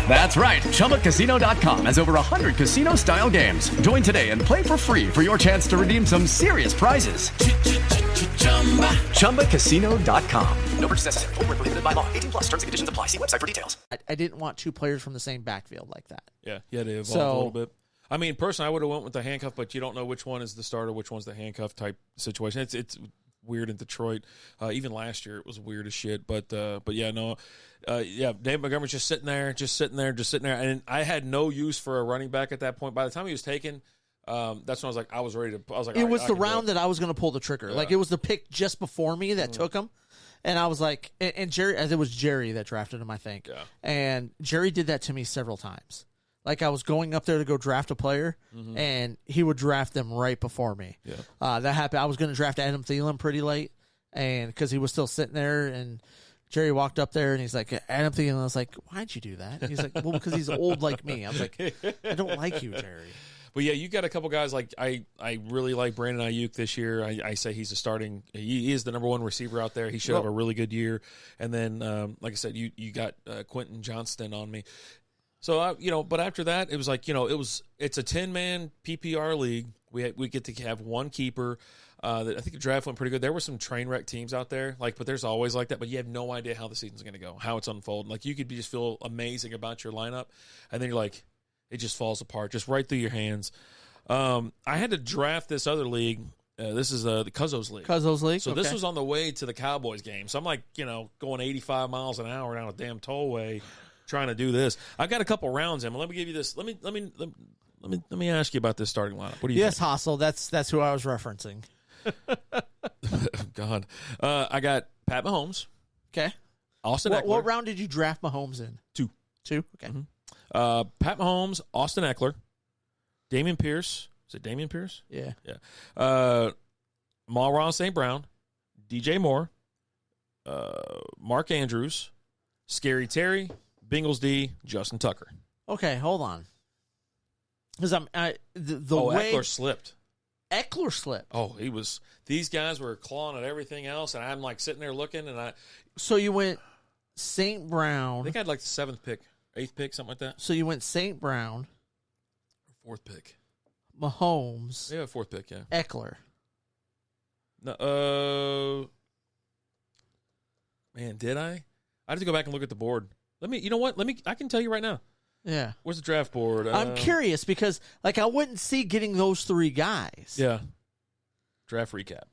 That's right, ChumbaCasino.com has over 100 casino-style games. Join today and play for free for your chance to redeem some serious prizes. ChumbaCasino.com. No purchase necessary. Void where prohibited by law. 18+. Terms and conditions apply. See website for details. I didn't want 2 players from the same backfield like that. Yeah, you had to evolve a little bit. I mean, personally, I would have went with the handcuff, but you don't know which one is the starter, which one's the handcuff type situation. It's weird in Detroit. Even last year it was weird as shit. But yeah, no. Dave Montgomery's just sitting there. And I had no use for a running back at that point. By the time he was taken, that's when I was ready to. I was like, it was the round that I was going to pull the trigger. Yeah. Like, it was the pick just before me that took him. And I was like, and Jerry, as it was Jerry that drafted him, I think. Yeah. And Jerry did that to me several times. Like, I was going up there to go draft a player, and he would draft them right before me. Yeah. That happened. I was going to draft Adam Thielen pretty late, and because he was still sitting there, and Jerry walked up there, and he's like, Adam Thielen. I was like, why'd you do that? He's like, well, because he's old like me. I was like, I don't like you, Jerry. But yeah, you got a couple guys like I really like Brandon Ayuk this year. I say he's he is the number one receiver out there. He should have a really good year. And then, like I said, you got Quentin Johnston on me. So but after that, it was like it's a 10-man PPR league. We get to have one keeper. I think the draft went pretty good. There were some train wreck teams out there, but there's always like that. But you have no idea how the season's going to go, how it's unfolding. Like, you could just feel amazing about your lineup, and then you're like, it just falls apart, just right through your hands. I had to draft this other league. This is the Cuzzo's League. Cuzzo's League. So this was on the way to the Cowboys game. So I'm like, going 85 miles an hour down a damn tollway, trying to do this. I've got a couple rounds in. Let me give you this. Let me ask you about this starting lineup. What do you? Yes, think? Hassel. That's who I was referencing. God, I got Pat Mahomes. Okay. Austin Eckler. What round did you draft Mahomes in? 2. Okay. Mm-hmm. Pat Mahomes, Austin Eckler, Dameon Pierce. Is it Dameon Pierce? Yeah. Amon-Ra St. Brown, DJ Moore, Mark Andrews, Scary Terry, Bengals D, Justin Tucker. Okay, hold on. Because way Eckler slipped. Eckler slipped. Oh, he was. These guys were clawing at everything else, and I'm like sitting there looking, and So you went St. Brown. I think I had like the 7th pick. 8th pick, something like that. So you went St. Brown. 4th pick. Mahomes. Yeah, 4th pick, yeah. Eckler. No, man, did I? I have to go back and look at the board. You know what? I can tell you right now. Yeah. Where's the draft board? I'm curious because, I wouldn't see getting those 3 guys. Yeah. Draft recap.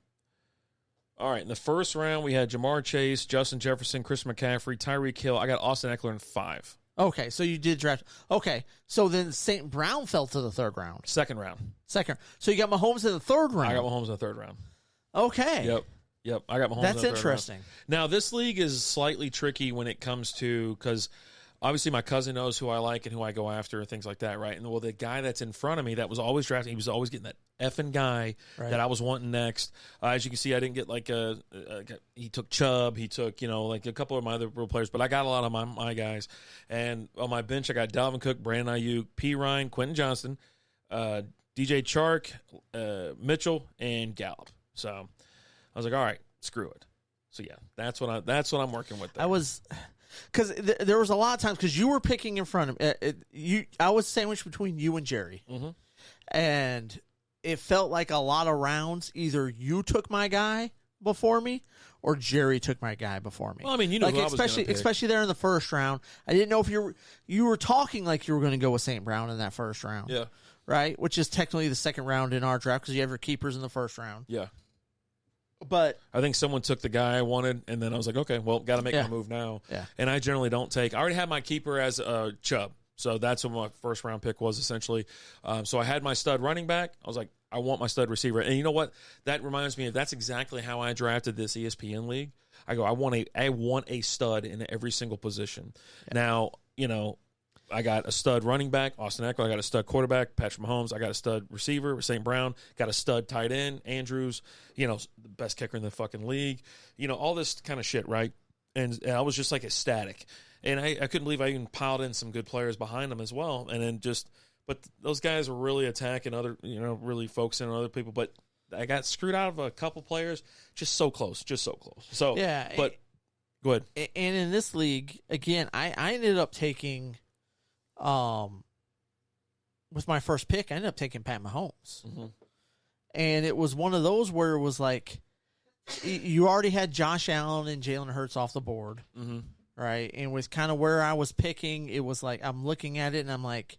All right, in the first round, we had Jamar Chase, Justin Jefferson, Chris McCaffrey, Tyreek Hill. I got Austin Eckler in 5. Okay, so you did draft. Okay, so then St. Brown fell to the 3rd round. 2nd round. So you got Mahomes in the 3rd round. I got Mahomes in the 3rd round. Okay. Yep. I got Mahomes. That's in the 3rd interesting. round. Now, this league is slightly tricky when it comes to, because obviously my cousin knows who I like and who I go after and things like that, right? And the guy that's in front of me that was always drafting, he was always getting that effing guy that I was wanting next. As you can see, I didn't get he took Chubb, he took, a couple of my other real players, but I got a lot of my guys. And on my bench, I got Dalvin Cook, Brandon Ayuk, P. Ryan, Quentin Johnston, DJ Chark, Mitchell, and Gallup. So I was like, all right, screw it. So yeah, that's what I'm working with there. Because there was a lot of times, because you were picking in front of I was sandwiched between you and Jerry. Mm-hmm. And it felt like a lot of rounds, either you took my guy before me or Jerry took my guy before me. Well, I mean, who I was going to pick. Especially there in the first round. I didn't know if you were talking like you were going to go with St. Brown in that first round. Yeah. Right? Which is technically the 2nd round in our draft because you have your keepers in the first round. Yeah. But I think someone took the guy I wanted, and then I was like, okay, well, got to make my move now. Yeah. And I generally don't take. I already had my keeper as Chubb, so that's what my first round pick was essentially. So I had my stud running back. I was like, I want my stud receiver, and you know what? That reminds me of that's exactly how I drafted this ESPN league. I want a stud in every single position. Yeah. Now, I got a stud running back, Austin Eckler. I got a stud quarterback, Patrick Mahomes. I got a stud receiver, St. Brown. Got a stud tight end, Andrews. The best kicker in the fucking league. All this kind of shit, right? And I was just like ecstatic. And I couldn't believe I even piled in some good players behind them as well. And then but those guys were really attacking other, really focusing on other people. But I got screwed out of a couple players. Just so close. So, yeah. But go ahead. And in this league, again, I ended up taking... with my first pick, I ended up taking Pat Mahomes. Mm-hmm. And it was one of those where it was like, you already had Josh Allen and Jalen Hurts off the board, mm-hmm. right? And with kind of where I was picking, it was like, I'm looking at it and I'm like,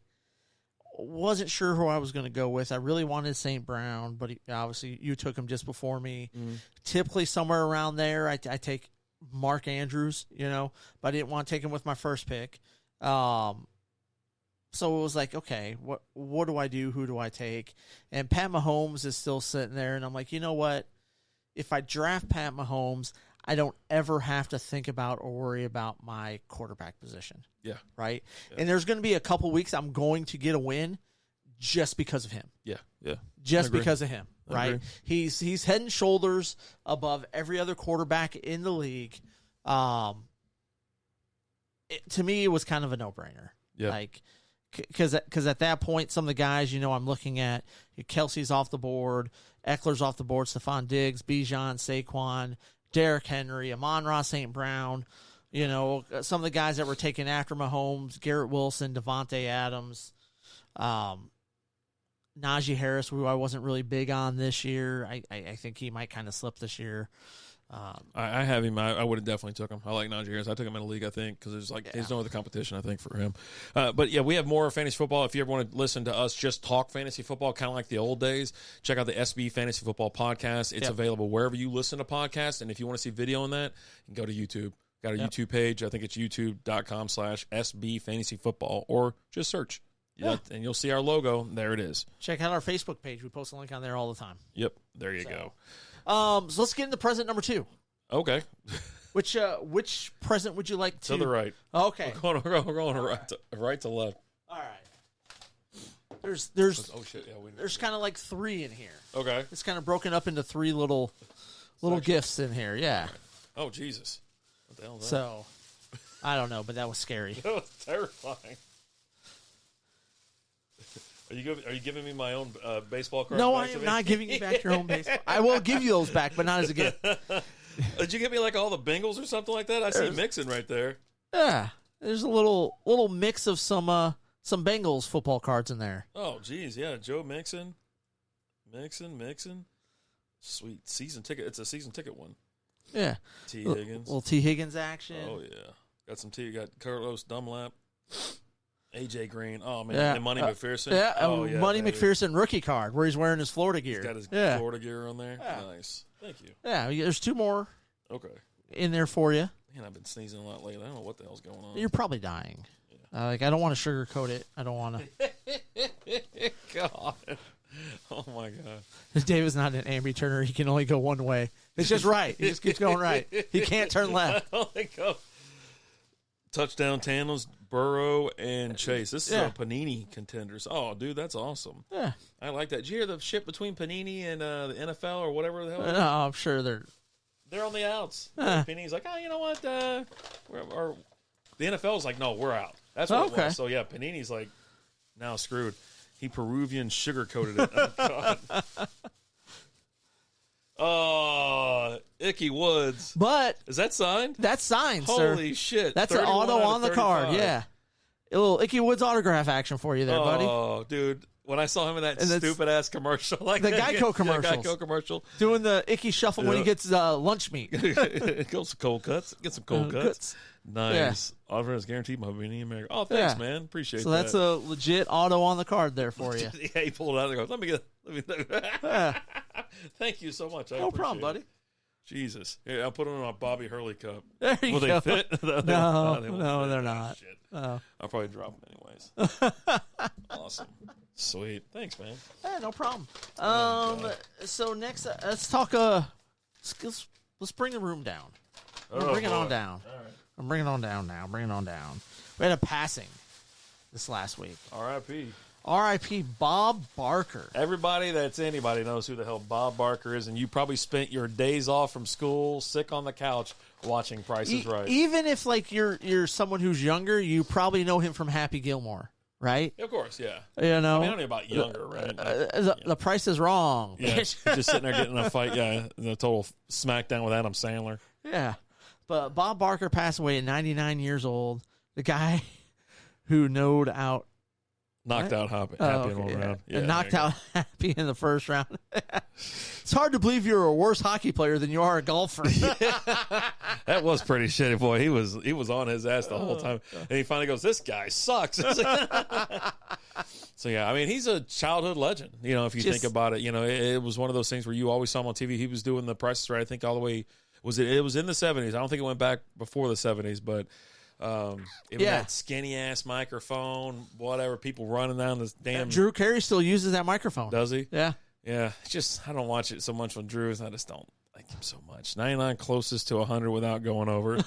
wasn't sure who I was going to go with. I really wanted St. Brown, but obviously you took him just before me. Typically somewhere around there, I take Mark Andrews, but I didn't want to take him with my first pick. So it was like, okay, what do I do? Who do I take? And Pat Mahomes is still sitting there, and I'm like, you know what? If I draft Pat Mahomes, I don't ever have to think about or worry about my quarterback position. Yeah. Right? Yeah. And there's going to be a couple weeks I'm going to get a win just because of him. Yeah. Yeah. Just because of him, right? He's head and shoulders above every other quarterback in the league. To me, it was kind of a no-brainer. Yeah. Like, because at that point, some of the guys, I'm looking at, Kelsey's off the board, Eckler's off the board, Stephon Diggs, Bijan, Saquon, Derrick Henry, Amon-Ra St. Brown, some of the guys that were taken after Mahomes, Garrett Wilson, Devontae Adams, Najee Harris, who I wasn't really big on this year. I think he might kind of slip this year. I have him. I would have definitely took him. I like Najee Harris. I took him in a league, I think, because there's no other competition, I think, for him. But, yeah, we have more fantasy football. If you ever want to listen to us just talk fantasy football, kind of like the old days, check out the SB Fantasy Football Podcast. It's available wherever you listen to podcasts. And if you want to see video on that, you can go to YouTube. Got a YouTube page. I think it's youtube.com/SB Fantasy Football, or just search. Yeah, and you'll see our logo. There it is. Check out our Facebook page. We post a link on there all the time. Yep, there you go. So let's get into present number 2. Okay. Which present would you like to? To the right. Okay. We're going right to left. All right. There's kind of like 3 in here. Okay. It's kind of broken up into 3 little gifts in here. Yeah. Oh Jesus. What the hell is that? So, I don't know, but that was scary. That was terrifying. Are you giving me my own baseball card? No, I am not giving you back your own baseball. I will give you those back, but not as a gift. Did you get me like all the Bengals or something like that? I see Mixon right there. Yeah, there's a little mix of some Bengals football cards in there. Oh, geez, yeah, Joe Mixon. Sweet season ticket. It's a season ticket one. Yeah. T. Higgins. Little T. Higgins action. Oh yeah, got some T. Got Carlos Dunlap. AJ Green. Oh, man. Yeah. And Money McPherson. Yeah, Money McPherson rookie card where he's wearing his Florida gear. He's got his Florida gear on there. Yeah. Nice. Thank you. Yeah, there's 2 more in there for you. Man, I've been sneezing a lot lately. I don't know what the hell's going on. You're probably dying. Yeah. I don't want to sugarcoat it. I don't want to. God. Oh, my God. David's not an Amby Turner. He can only go one way. It's just right. He just keeps going right. He can't turn left. Touchdown tandems, Burrow and Chase. This is a Panini contenders. Oh, dude, that's awesome. Yeah. I like that. Did you hear the shit between Panini and the NFL or whatever the hell? No, I'm sure they're on the outs. Panini's like, oh, you know what? The NFL's like, no, we're out. That's what it was. So, yeah, Panini's like, now screwed. He Peruvian sugar-coated it. Oh, God. Oh, Ickey Woods. But is that signed? That's signed, sir. Holy shit. That's an auto on the card, yeah. A little Ickey Woods autograph action for you there, buddy. Oh, dude. When I saw him in that stupid-ass commercial. Like the Geico commercials. Yeah, Geico commercial. Doing the Ickey shuffle when he gets lunch meat. Get some cold cuts. Nice. Offer is guaranteed by Panini America. Oh, thanks, man. Appreciate that. So that's a legit auto on the card there for you. Yeah, he pulled it out and goes, let me Thank you so much. No problem, buddy. Jesus. Yeah, I'll put them in my Bobby Hurley cup. There you go. Will they fit? No, they're not. Shit. Oh. I'll probably drop them anyways. Awesome. Sweet. Thanks, man. Yeah, no problem. So next, let's talk. Let's bring the room down. Bring it on down. All right. I'm bringing it on down now. Bring it on down. We had a passing this last week. R.I.P. Bob Barker. Everybody that's anybody knows who the hell Bob Barker is, and you probably spent your days off from school, sick on the couch, watching Price is Right. Even if like you're someone who's younger, you probably know him from Happy Gilmore, right? Of course, yeah. You know, I mean, I don't know about younger, right? The Price is Wrong. Yeah, just sitting there getting in a fight. Yeah, in a total smackdown with Adam Sandler. Yeah, but Bob Barker passed away at 99 years old. The guy who knowed out Knocked out Happy in one round. Yeah, and knocked out Happy in the first round. It's hard to believe you're a worse hockey player than you are a golfer. That was pretty shitty, boy. He was on his ass the whole time, and he finally goes, "This guy sucks." So yeah, I mean, he's a childhood legend. You know, if you think about it, you know, it was one of those things where you always saw him on TV. He was doing the Price is Right, I think, all the way. It was in the 70s. I don't think it went back before the 70s, but. That skinny ass microphone, whatever, people running down this damn. Drew Carey still uses that microphone. Does he? Yeah. It's just I don't watch it so much with Drew. I just don't like him so much. 99 closest to 100 without going over.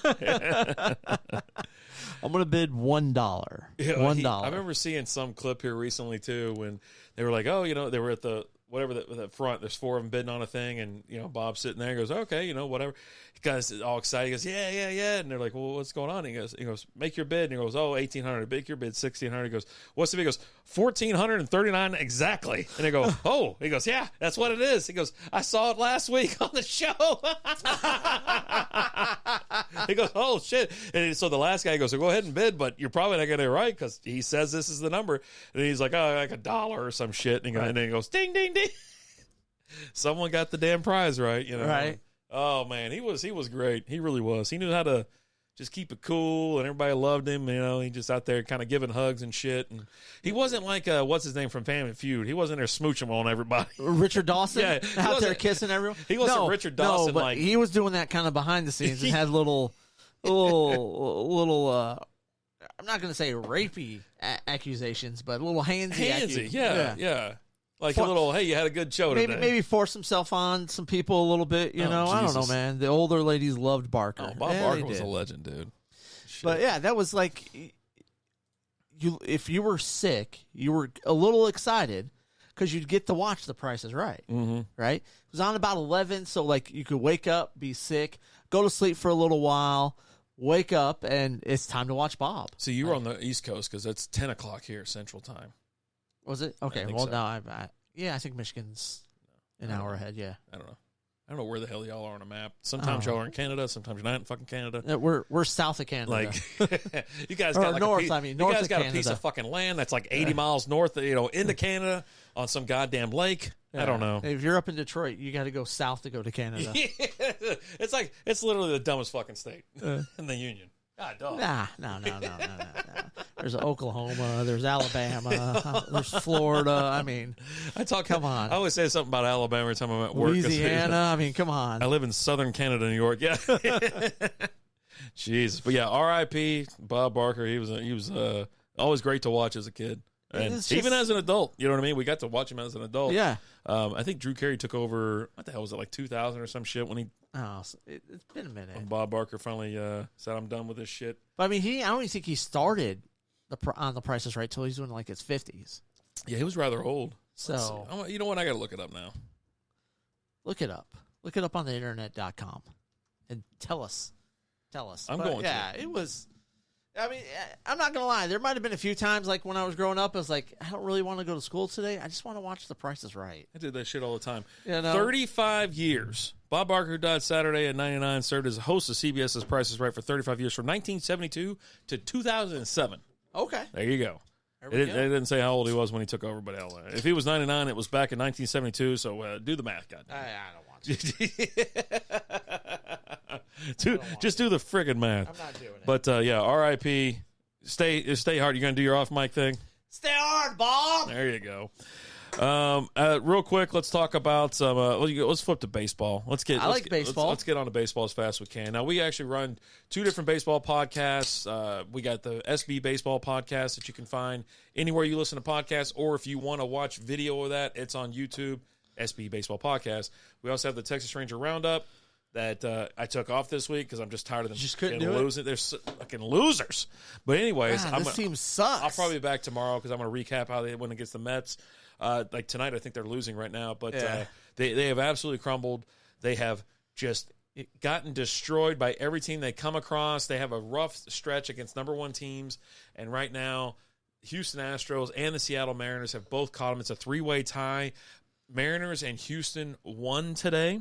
I'm gonna bid $1. $1. I remember seeing some clip here recently too when they were like, oh, you know, they were at the front. There's 4 of them bidding on a thing, and you know, Bob's sitting there. And goes, okay, you know, whatever. The guy's all excited. He goes, yeah. And they're like, well, what's going on? He goes, make your bid. And he goes, oh, 1,800. Make your bid, 1,600. He goes, what's the bid? He goes, 1,439 exactly. And they go, oh. He goes, yeah, that's what it is. He goes, I saw it last week on the show. He goes, oh shit. And so the last guy goes, so go ahead and bid, but you're probably not getting it right because he says this is the number. And he's like, oh, like $1 or some shit. And then he goes, ding, ding, ding. Someone got the damn prize right, you know. Right. Oh man, he was great. He really was. He knew how to just keep it cool, and everybody loved him. You know, he just out there kind of giving hugs and shit. And he wasn't like what's his name from Family Feud. He wasn't there smooching on everybody. Richard Dawson, out there kissing everyone. He wasn't Richard Dawson. No, but like he was doing that kind of behind the scenes and had little. I'm not going to say rapey accusations, but little handsy. Yeah. Like a little, hey, you had a good show today. Maybe force himself on some people a little bit, you know. Jesus. I don't know, man. The older ladies loved Barker. Oh, Bob Barker was a legend, dude. Shit. But yeah, that was like, if you were sick, you were a little excited because you'd get to watch The Price is Right, right? It was on about 11, so like you could wake up, be sick, go to sleep for a little while, wake up, and it's time to watch Bob. So you were on the East Coast because it's 10 o'clock here, Central Time. Was it? Okay. Well, so. No, I think Michigan's an hour ahead. Yeah. I don't know where the hell y'all are on a map. Sometimes y'all are in Canada. Sometimes you're not in fucking Canada. We're south of Canada. Like you guys got like north. You guys got a piece of fucking land that's like 80 miles north, into Canada on some goddamn lake. Yeah. I don't know. If you're up in Detroit, you got to go south to go to Canada. It's literally the dumbest fucking state in the union. God, dog. No. There's Oklahoma. There's Alabama. There's Florida. I mean, come on. I always say something about Alabama every time I'm at work. Louisiana. I mean, come on. I live in southern Canada, New York. Yeah. Jesus, but yeah, R.I.P. Bob Barker. He was always great to watch as a kid, and even as an adult. You know what I mean? We got to watch him as an adult. Yeah. I think Drew Carey took over. What the hell was it? Like 2000 or some shit when he. Oh, it's been a minute. When Bob Barker finally said, "I'm done with this shit." But I mean, I don't even think he started on The Price is Right till he's doing like his 50s. Yeah, he was rather old. So you know what? I got to look it up now. Look it up. Look it up on the internet.com and tell us. I'm going to. It was. I mean, I'm not going to lie. There might have been a few times, like when I was growing up, I was like, I don't really want to go to school today. I just want to watch The Price is Right. I did that shit all the time. 35 years. Bob Barker, who died Saturday at 99, served as a host of CBS's Price is Right for 35 years, from 1972 to 2007. Okay. There you go. It didn't say how old he was when he took over, but hell, if he was 99, it was back in 1972, so do the math, goddamn. I don't want to. Just do the friggin' math. I'm not doing it. But, yeah, R.I.P. Stay hard. You going to do your off-mic thing? Stay hard, Bob! There you go. Real quick, let's talk about some. Let's flip to baseball. I like baseball. Let's get on to baseball as fast as we can. Now, we actually run 2 different baseball podcasts. We got the SB Baseball podcast that you can find anywhere you listen to podcasts, or if you want to watch video of that, it's on YouTube. SB Baseball podcast. We also have the Texas Ranger Roundup that I took off this week because I'm just tired of them. You just couldn't do it. They're fucking losers. But anyways, this team sucks. I'll probably be back tomorrow because I'm going to recap how they went against the Mets. Like tonight, I think they're losing right now, but they have absolutely crumbled. They have just gotten destroyed by every team they come across. They have a rough stretch against number 1 teams, and right now, Houston Astros and the Seattle Mariners have both caught them. It's a 3-way tie. Mariners and Houston won today,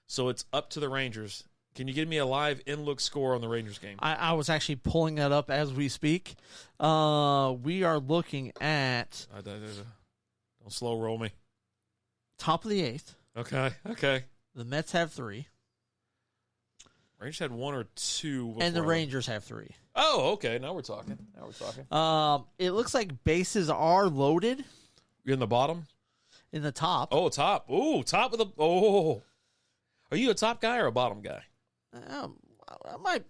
so it's up to the Rangers. Can you give me a live in-look score on the Rangers game? I was actually pulling that up as we speak. We are looking at... Don't slow roll me. Top of the 8th. Okay. The Mets have 3. Rangers had 1 or 2. And the Rangers have 3. Oh, okay. Now we're talking. It looks like bases are loaded. You're in the bottom? In the top. Oh, top. Ooh, top of the... Oh. Are you a top guy or a bottom guy? I might...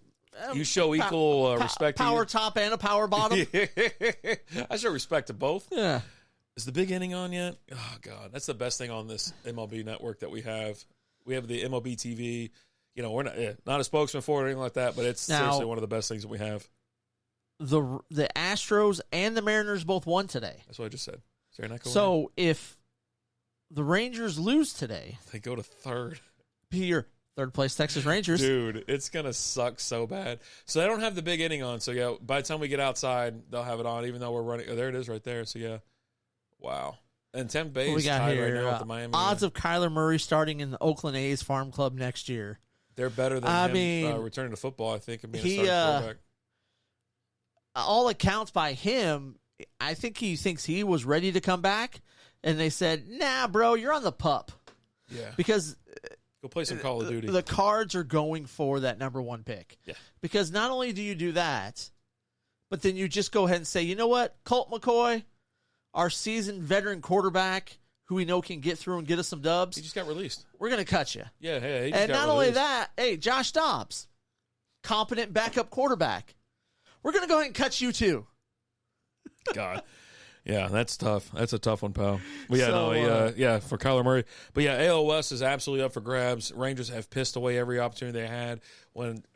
You show equal respect to power top and a power bottom. I show respect to both. Yeah. Is the big inning on yet? Oh, God. That's the best thing on this MLB network that we have. We have the MLB TV. You know, we're not a spokesman for it or anything like that, but it's seriously one of the best things that we have. The Astros and the Mariners both won today. That's what I just said. So if the Rangers lose today, they go to third. Be your third place Texas Rangers. Dude, it's going to suck so bad. So they don't have the big inning on. So, yeah, by the time we get outside, they'll have it on, even though we're running. Oh, there it is right there. So, yeah. Wow. And 10 base we got tied here, right now with the Miami. Odds of Kyler Murray starting in the Oakland A's farm club next year. They're better than him returning to football, I think, and being a starting quarterback. All accounts by him, I think he thinks he was ready to come back, and they said, nah, bro, you're on the pup. Yeah. Because go play some Call of Duty. The Cards are going for that number 1 pick. Yeah. Because not only do you do that, but then you just go ahead and say, you know what, Colt McCoy, our seasoned veteran quarterback who we know can get through and get us some dubs. He just got released. We're going to cut you. Yeah, he just got not released. only that, hey, Josh Dobbs, competent backup quarterback. We're going to go ahead and cut you too. God. Yeah, that's tough. That's a tough one, pal. But yeah, for Kyler Murray. But yeah, AL West is absolutely up for grabs. Rangers have pissed away every opportunity they had.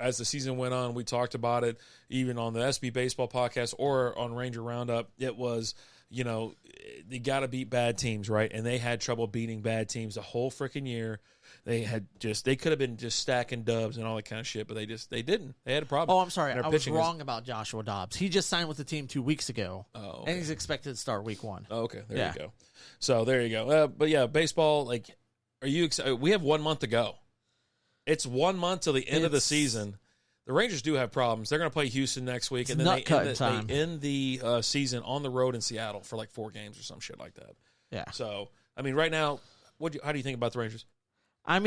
As the season went on, we talked about it, even on the SB Baseball podcast or on Ranger Roundup. It was, they got to beat bad teams, right? And they had trouble beating bad teams the whole freaking year. They could have been just stacking dubs and all that kind of shit, but they didn't. They had a problem. Oh, I'm sorry. I was wrong about Joshua Dobbs. He just signed with the team 2 weeks ago. Oh, okay. And he's expected to start week 1. Oh, okay. There you go. So there you go. But yeah, baseball, are you excited? We have 1 month to go. It's 1 month till the end of the season. The Rangers do have problems. They're going to play Houston next week, and then they end the season on the road in Seattle for 4 games or some shit like that. Yeah. So, right now, how do you think about the Rangers? I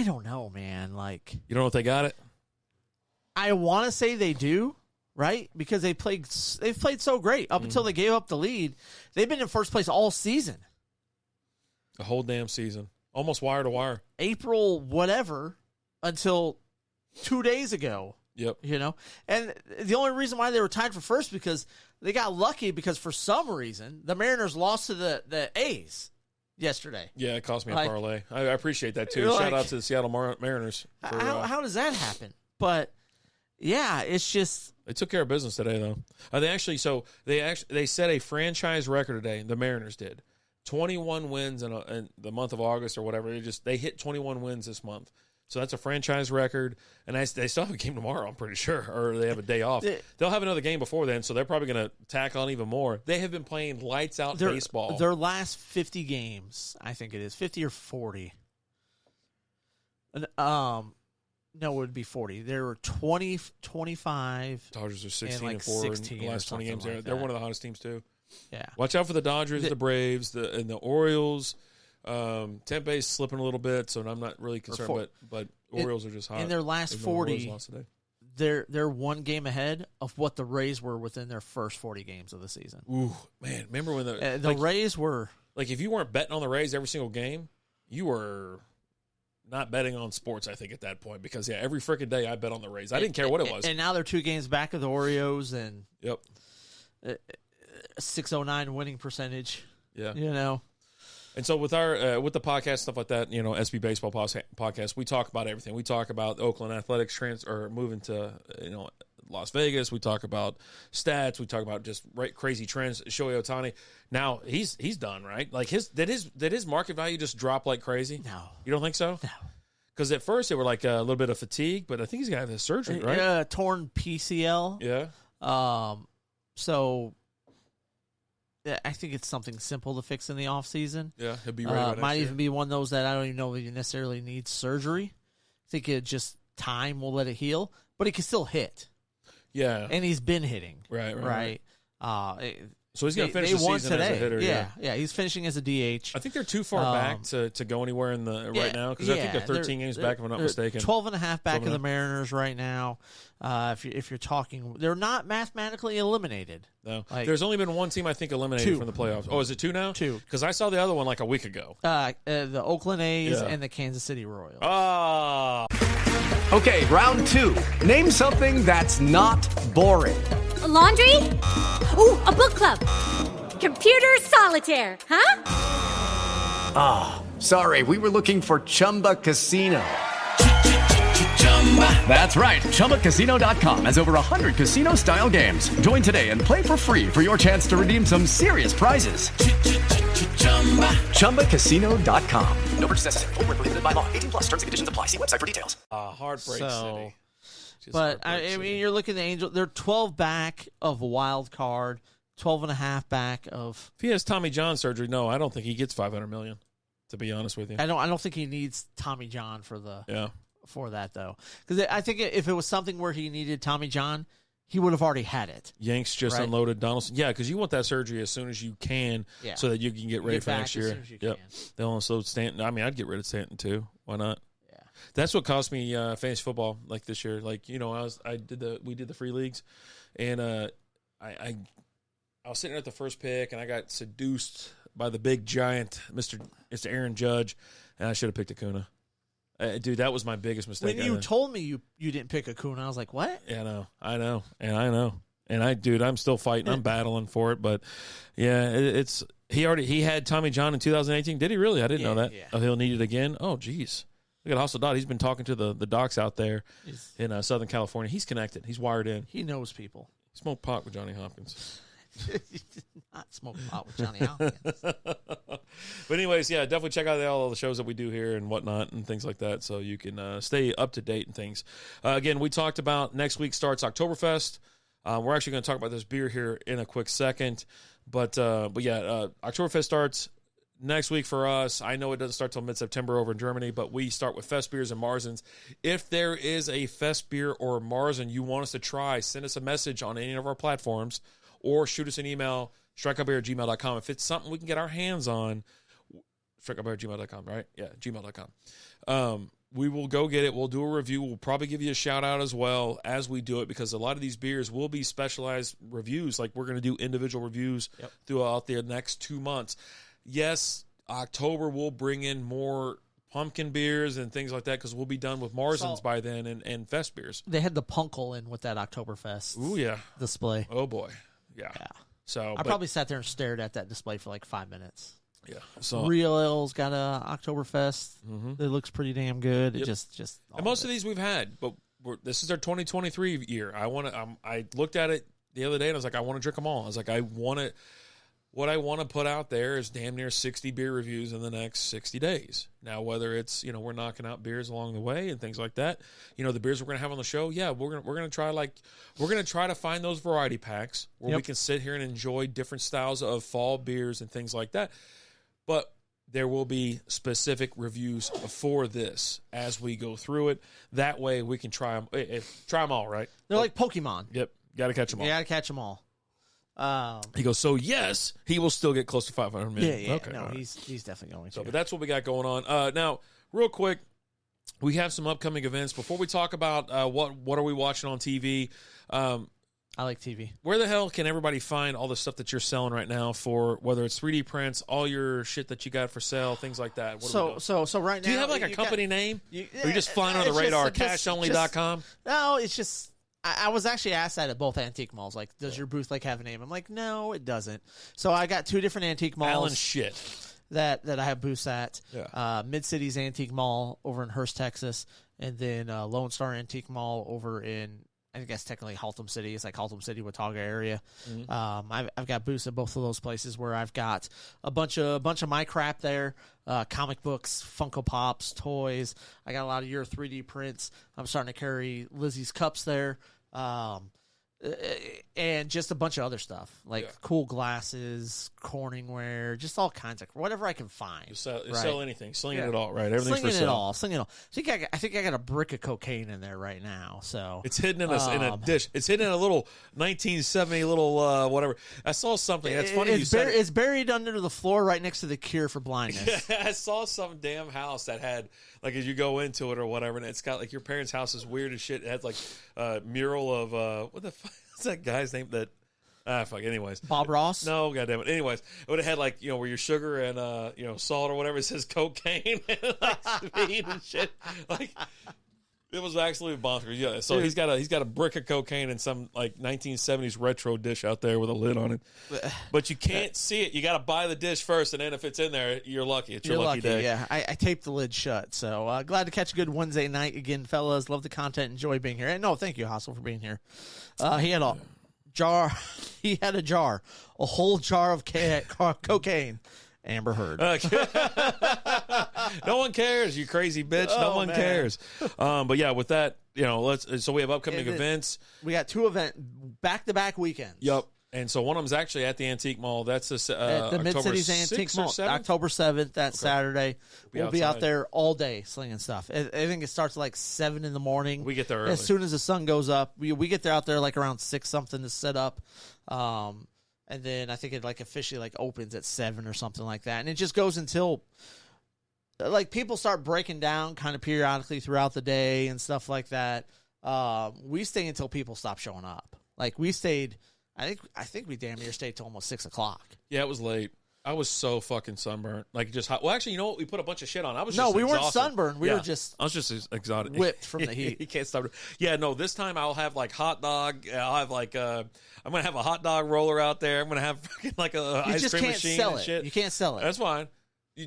don't know, man. You don't know if they got it? I want to say they do, right? Because they've played so great up until they gave up the lead. They've been in first place all season. The whole damn season. Almost wire to wire. April whatever until 2 days ago. Yep. And the only reason why they were tied for first because they got lucky because for some reason the Mariners lost to the A's yesterday. Yeah, it cost me a parlay. I appreciate that too. Shout out to the Seattle Mariners. How does that happen? But yeah, it's just they took care of business today though. They set a franchise record today. The Mariners did 21 wins in the month of August or whatever. They hit 21 wins this month. So that's a franchise record, and they still have a game tomorrow, I'm pretty sure, or they have a day off. They'll have another game before then, so they're probably going to tack on even more. They have been playing lights-out baseball. Their last 50 games, I think it is, 50 or 40. No, it would be 40. There were 20, 25. Dodgers are 16 and 4 in the last 20 games. They're one of the hottest teams, too. Yeah. Watch out for the Dodgers, the Braves, and the Orioles. Tempe is slipping a little bit, so I'm not really concerned. But Orioles are just hot. In their last 40, they're one game ahead of what the Rays were within their first 40 games of the season. Ooh, man! Remember when the Rays were if you weren't betting on the Rays every single game, you were not betting on sports. I think at that point because every freaking day I bet on the Rays. I didn't care what it was. And now they're 2 games back of the Orioles and 609 winning percentage. Yeah, And so with our with the podcast stuff like that, SB Baseball podcast, we talk about everything. We talk about Oakland Athletics moving to Las Vegas. We talk about stats. We talk about just crazy trends. Shohei Ohtani. Now he's done, right? Did his market value just drop like crazy? No, you don't think so? No, because at first they were a little bit of fatigue, but I think he's got to have his surgery, right? Yeah, torn PCL. Yeah. So. I think it's something simple to fix in the offseason. Yeah, he'll be ready. Might even be one of those that I don't even know if you necessarily need surgery. think it just time will let it heal, but he can still hit. Yeah. And he's been hitting. Right. So he's going to finish they the won season today. as a hitter. Yeah, he's finishing as a DH. I think they're too far back to go anywhere in the right now because I think they're 13 games back, if I'm not mistaken. 12.5 back of the Mariners right now. If you're talking, they're not mathematically eliminated. No, there's only been one team I think eliminated from the playoffs. Oh, is it 2 now? 2. Because I saw the other one like a week ago. The Oakland A's and the Kansas City Royals. Okay, round 2. Name something that's not boring. A laundry? Ooh, a book club. Computer solitaire, huh? Sorry, we were looking for Chumba Casino. That's right. ChumbaCasino.com has over 100 casino-style games. Join today and play for free for your chance to redeem some serious prizes. ChumbaCasino.com. No purchase necessary. Void where prohibited by law. 18+ terms and conditions apply. See website for details. Heartbreak City. But I mean, you're looking at the Angels. They're 12 back of wild card, 12.5 back of. If he has Tommy John surgery, no, I don't think he gets $500 million. To be honest with you, I don't think he needs Tommy John for that though, because I think if it was something where he needed Tommy John, he would have already had it. Yanks just unloaded Donaldson. Yeah, because you want that surgery as soon as you can, so that you can get ready for next year. Yep. They'll unload Stanton. I mean, I'd get rid of Stanton too. Why not? Yeah. That's what cost me fantasy football like this year. Like we did the free leagues, and I was sitting there at the first pick, and I got seduced by the big giant, Mr. Aaron Judge, and I should have picked Acuna. Dude, that was my biggest mistake. When you told me you didn't pick Acuna, I was like, what? Yeah, I know. And I'm still fighting. I'm battling for it. But, yeah, he had Tommy John in 2018. Did he really? I didn't know that. Yeah. Oh, he'll need it again? Oh, geez. Look at Hasselblad. He's been talking to the docs out there in Southern California. He's connected. He's wired in. He knows people. He smoked pot with Johnny Hopkins. Not smoke pot with Johnny Hopkins. But anyways, yeah, definitely check out all the shows that we do here and whatnot and things like that, so you can stay up to date and things. Again, we talked about next week starts Oktoberfest. We're actually going to talk about this beer here in a quick second, but yeah, Oktoberfest starts next week for us. I know it doesn't start till mid-September over in Germany, but we start with Fest beers and Marzens. If there is a Fest beer or Marzen you want us to try, send us a message on any of our platforms or shoot us an email, strikeoutbeer@gmail.com. If it's something we can get our hands on, strikeoutbeer@gmail.com, right? Yeah, gmail.com. We will go get it. We'll do a review. We'll probably give you a shout-out as well as we do it, because a lot of these beers will be specialized reviews. Like, we're going to do individual reviews throughout the next 2 months. Yes, October will bring in more pumpkin beers and things like that, because we'll be done with Marzens by then and Fest beers. They had the Punkel in with that Oktoberfest display. Oh, boy. Yeah. So I probably sat there and stared at that display for like 5 minutes. Yeah. So Real Ale's got a Oktoberfest. Mm-hmm. It looks pretty damn good. It just and most of these we've had, but this is our 2023 year. I looked at it the other day and I was like, I want to drink them all. I was like, what I want to put out there is damn near 60 beer reviews in the next 60 days. Now, whether it's, we're knocking out beers along the way and things like that, the beers we're going to have on the show, we're going to try to find those variety packs where we can sit here and enjoy different styles of fall beers and things like that. But there will be specific reviews for this as we go through it. That way we can try them all, right? They're like Pokemon. Yep. Got to catch them all. You got to catch them all. He goes, so yes, he will still get close to 500 million. Yeah. Okay, no, he's definitely going to. But that's what we got going on. Now, real quick, we have some upcoming events. Before we talk about what are we watching on TV, I like TV. Where the hell can everybody find all the stuff that you're selling right now, for whether it's 3D prints, all your shit that you got for sale, things like that? So right now, do you have like a company name? Or are you just flying under the radar? Cashonly.com? No, it's just. I was actually asked that at both antique malls. Like, does your booth have a name? I'm like, no, it doesn't. So I got 2 different antique malls. Alan shit. That I have booths at. Yeah. Mid-Cities Antique Mall over in Hearst, Texas, and then Lone Star Antique Mall over in, I guess technically Haltom City. It's like Haltom City, Watauga area. Mm-hmm. I've got booths at both of those places where I've got a bunch of my crap there, comic books, Funko Pops, toys. I got a lot of your 3D prints. I'm starting to carry Lizzie's cups there. and just a bunch of other stuff like cool glasses, Corningware, just all kinds of whatever I can find. You sell anything, slinging it all, right? Everything's slinging for sale. it all, slinging it all. I think I got a brick of cocaine in there right now. So it's hidden in a dish. It's hidden in a little 1970 little whatever. I saw something. That's funny. It's buried under the floor right next to the cure for blindness. I saw some damn house that had like as you go into it or whatever, and it's got like your parents' house is weird as shit. It has like a mural of what the fuck is that guy's name that fuck anyways. Bob Ross? No, goddamn it. Anyways, it would have had like, where your sugar and salt or whatever, it says cocaine and like speed and shit. Like it was absolutely bonkers. Yeah. So he's got a brick of cocaine in some like 1970s retro dish out there with a lid on it. But you can't see it. You got to buy the dish first, and then if it's in there, you're lucky. It's your lucky day. Yeah, I taped the lid shut. So glad to catch a good Wednesday night again, fellas. Love the content. Enjoy being here. And no, thank you, Hassel, for being here. He had a jar. He had a whole jar of cocaine. Amber Heard. No one cares, you crazy bitch. No one cares. But yeah, with that, so we have upcoming events. We got 2 events back-to-back weekends. Yep. And so one of them's actually at the Antique Mall. That's at the Mid-Cities Antique Mall, October 7th. That's Saturday. We'll be out there all day slinging stuff. I think it starts at like 7 in the morning. We get there early. As soon as the sun goes up. We get there out there like around 6 something to set up. And then I think it like officially like opens at 7 or something like that. And it just goes until like people start breaking down kind of periodically throughout the day and stuff like that. We stay until people stop showing up. Like we stayed, I think we damn near stayed till almost 6 o'clock. Yeah, it was late. I was so fucking sunburnt. Like just hot. Well, actually, you know what? We put a bunch of shit on. We weren't sunburned. I was just exhausted. Whipped from the heat. You can't stop. Yeah, no, this time I'll have like hot dog. I'll have like I'm going to have a hot dog roller out there. I'm going to have fucking like a ice cream machine and shit. You can't sell it. That's fine.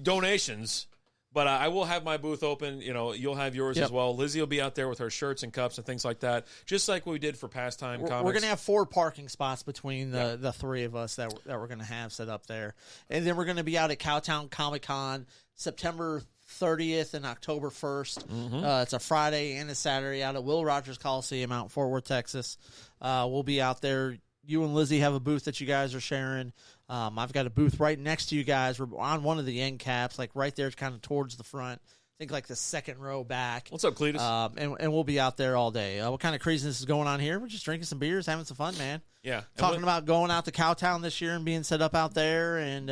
Donations. But I will have my booth open. You'll have yours as well. Lizzie will be out there with her shirts and cups and things like that, just like we did for Pastime Comics. We're going to have 4 parking spots between the 3 of us that we're going to have set up there. And then we're going to be out at Cowtown Comic-Con September 30th and October 1st. Mm-hmm. It's a Friday and a Saturday out at Will Rogers Coliseum out in Fort Worth, Texas. We'll be out there. You and Lizzie have a booth that you guys are sharing. I've got a booth right next to you guys. We're on one of the end caps, like right there, kind of towards the front. I think like the second row back. What's up, Cletus? And we'll be out there all day. What kind of craziness is going on here? We're just drinking some beers, having some fun, man. Yeah. Talking about going out to Cowtown this year and being set up out there. And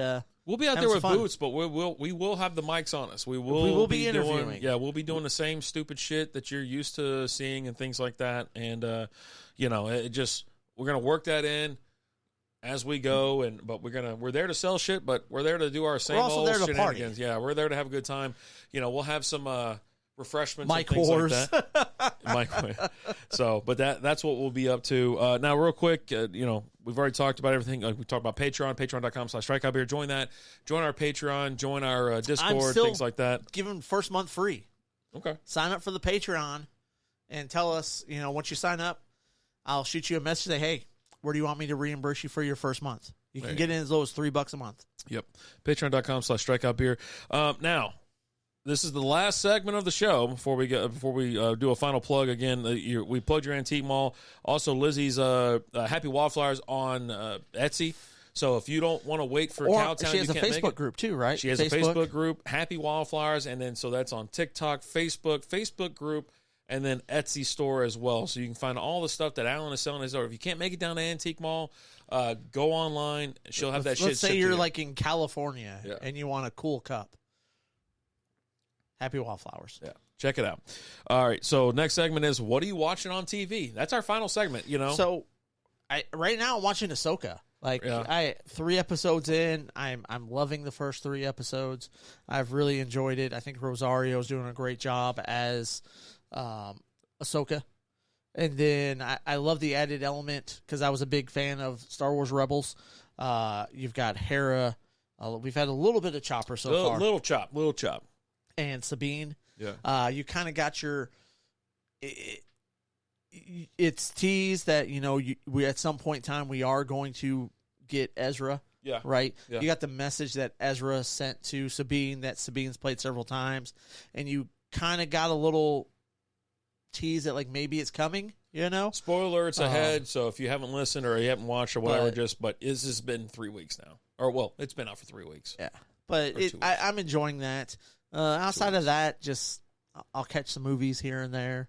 we'll be out there with booths, but we will have the mics on us. We will be interviewing. We'll be doing the same stupid shit that you're used to seeing and things like that. And, it just we're going to work that in as we go, but we're there to sell shit, but we're there to do our same old shenanigans. Yeah, we're there to have a good time. We'll have some refreshments Mike and things whores. like that. So, but that's what we'll be up to. Now, real quick, we've already talked about everything. We talked about Patreon, patreon.com/strikeoutbeer. Join that. Join our Patreon. Join our Discord, things like that. Give them first month free. Okay. Sign up for the Patreon and tell us, once you sign up, I'll shoot you a message, say, hey, where do you want me to reimburse you for your first month? You can get in as low as $3 a month. Yep. Patreon.com/strikeoutbeer. Now, this is the last segment of the show before we do a final plug again. We plugged your Antique Mall. Also, Lizzie's Happy Wildflowers on Etsy. So if you don't want to wait for Cowtown, she has a Facebook group too, right? She has a Facebook group, Happy Wildflowers, and then so that's on TikTok, Facebook group, and then Etsy store as well. So you can find all the stuff that Alan is selling in his store. If you can't make it down to Antique Mall, go online. She'll have that shit. Let's say you're like in California and you want a cool cup. Happy Wildflowers. Yeah. Check it out. All right. So next segment is, what are you watching on TV? That's our final segment, So right now I'm watching Ahsoka. 3 episodes in, I'm loving the first 3 episodes. I've really enjoyed it. I think Rosario's doing a great job as Ahsoka. And then I love the added element because I was a big fan of Star Wars Rebels. You've got Hera. We've had a little bit of Chopper so far. Little chop. And Sabine. Yeah. You kind of got your... It's teased that, we at some point in time, we are going to get Ezra. Yeah. Right? Yeah. You got the message that Ezra sent to Sabine that Sabine's played several times. And you kind of got a little tease that, maybe it's coming, You know, Spoiler alerts ahead. So if you haven't listened or you haven't watched or whatever, but this has been 3 weeks now. Or, well, it's been out for 3 weeks. Yeah. But I'm enjoying that. Outside of that, just I'll catch some movies here and there.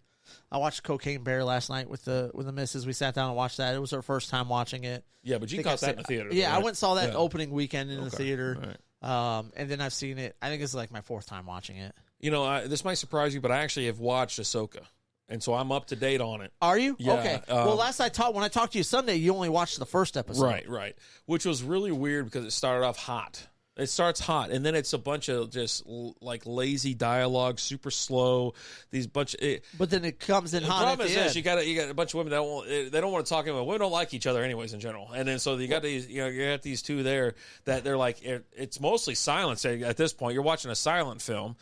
I watched Cocaine Bear last night with the missus. We sat down and watched that. It was our first time watching it. Yeah, but you caught that in the theater. Yeah, right? I went and saw that opening weekend in the theater. Right. And then I've seen it. I think it's like my 4th time watching it. You know, this might surprise you, but I actually have watched Ahsoka. And so I'm up to date on it. Are you? Yeah, okay. Well, when I talked to you Sunday, you only watched the first episode. Right. Which was really weird because it started off hot. It starts hot, and then it's a bunch of just like lazy dialogue, super slow. But then it comes in hot. The problem at is the this: end. you got a bunch of women that don't want to talk about. Women don't like each other, anyways, in general. And then so you got these, you got these two there that they're like, it's mostly silence at this point. You're watching a silent film,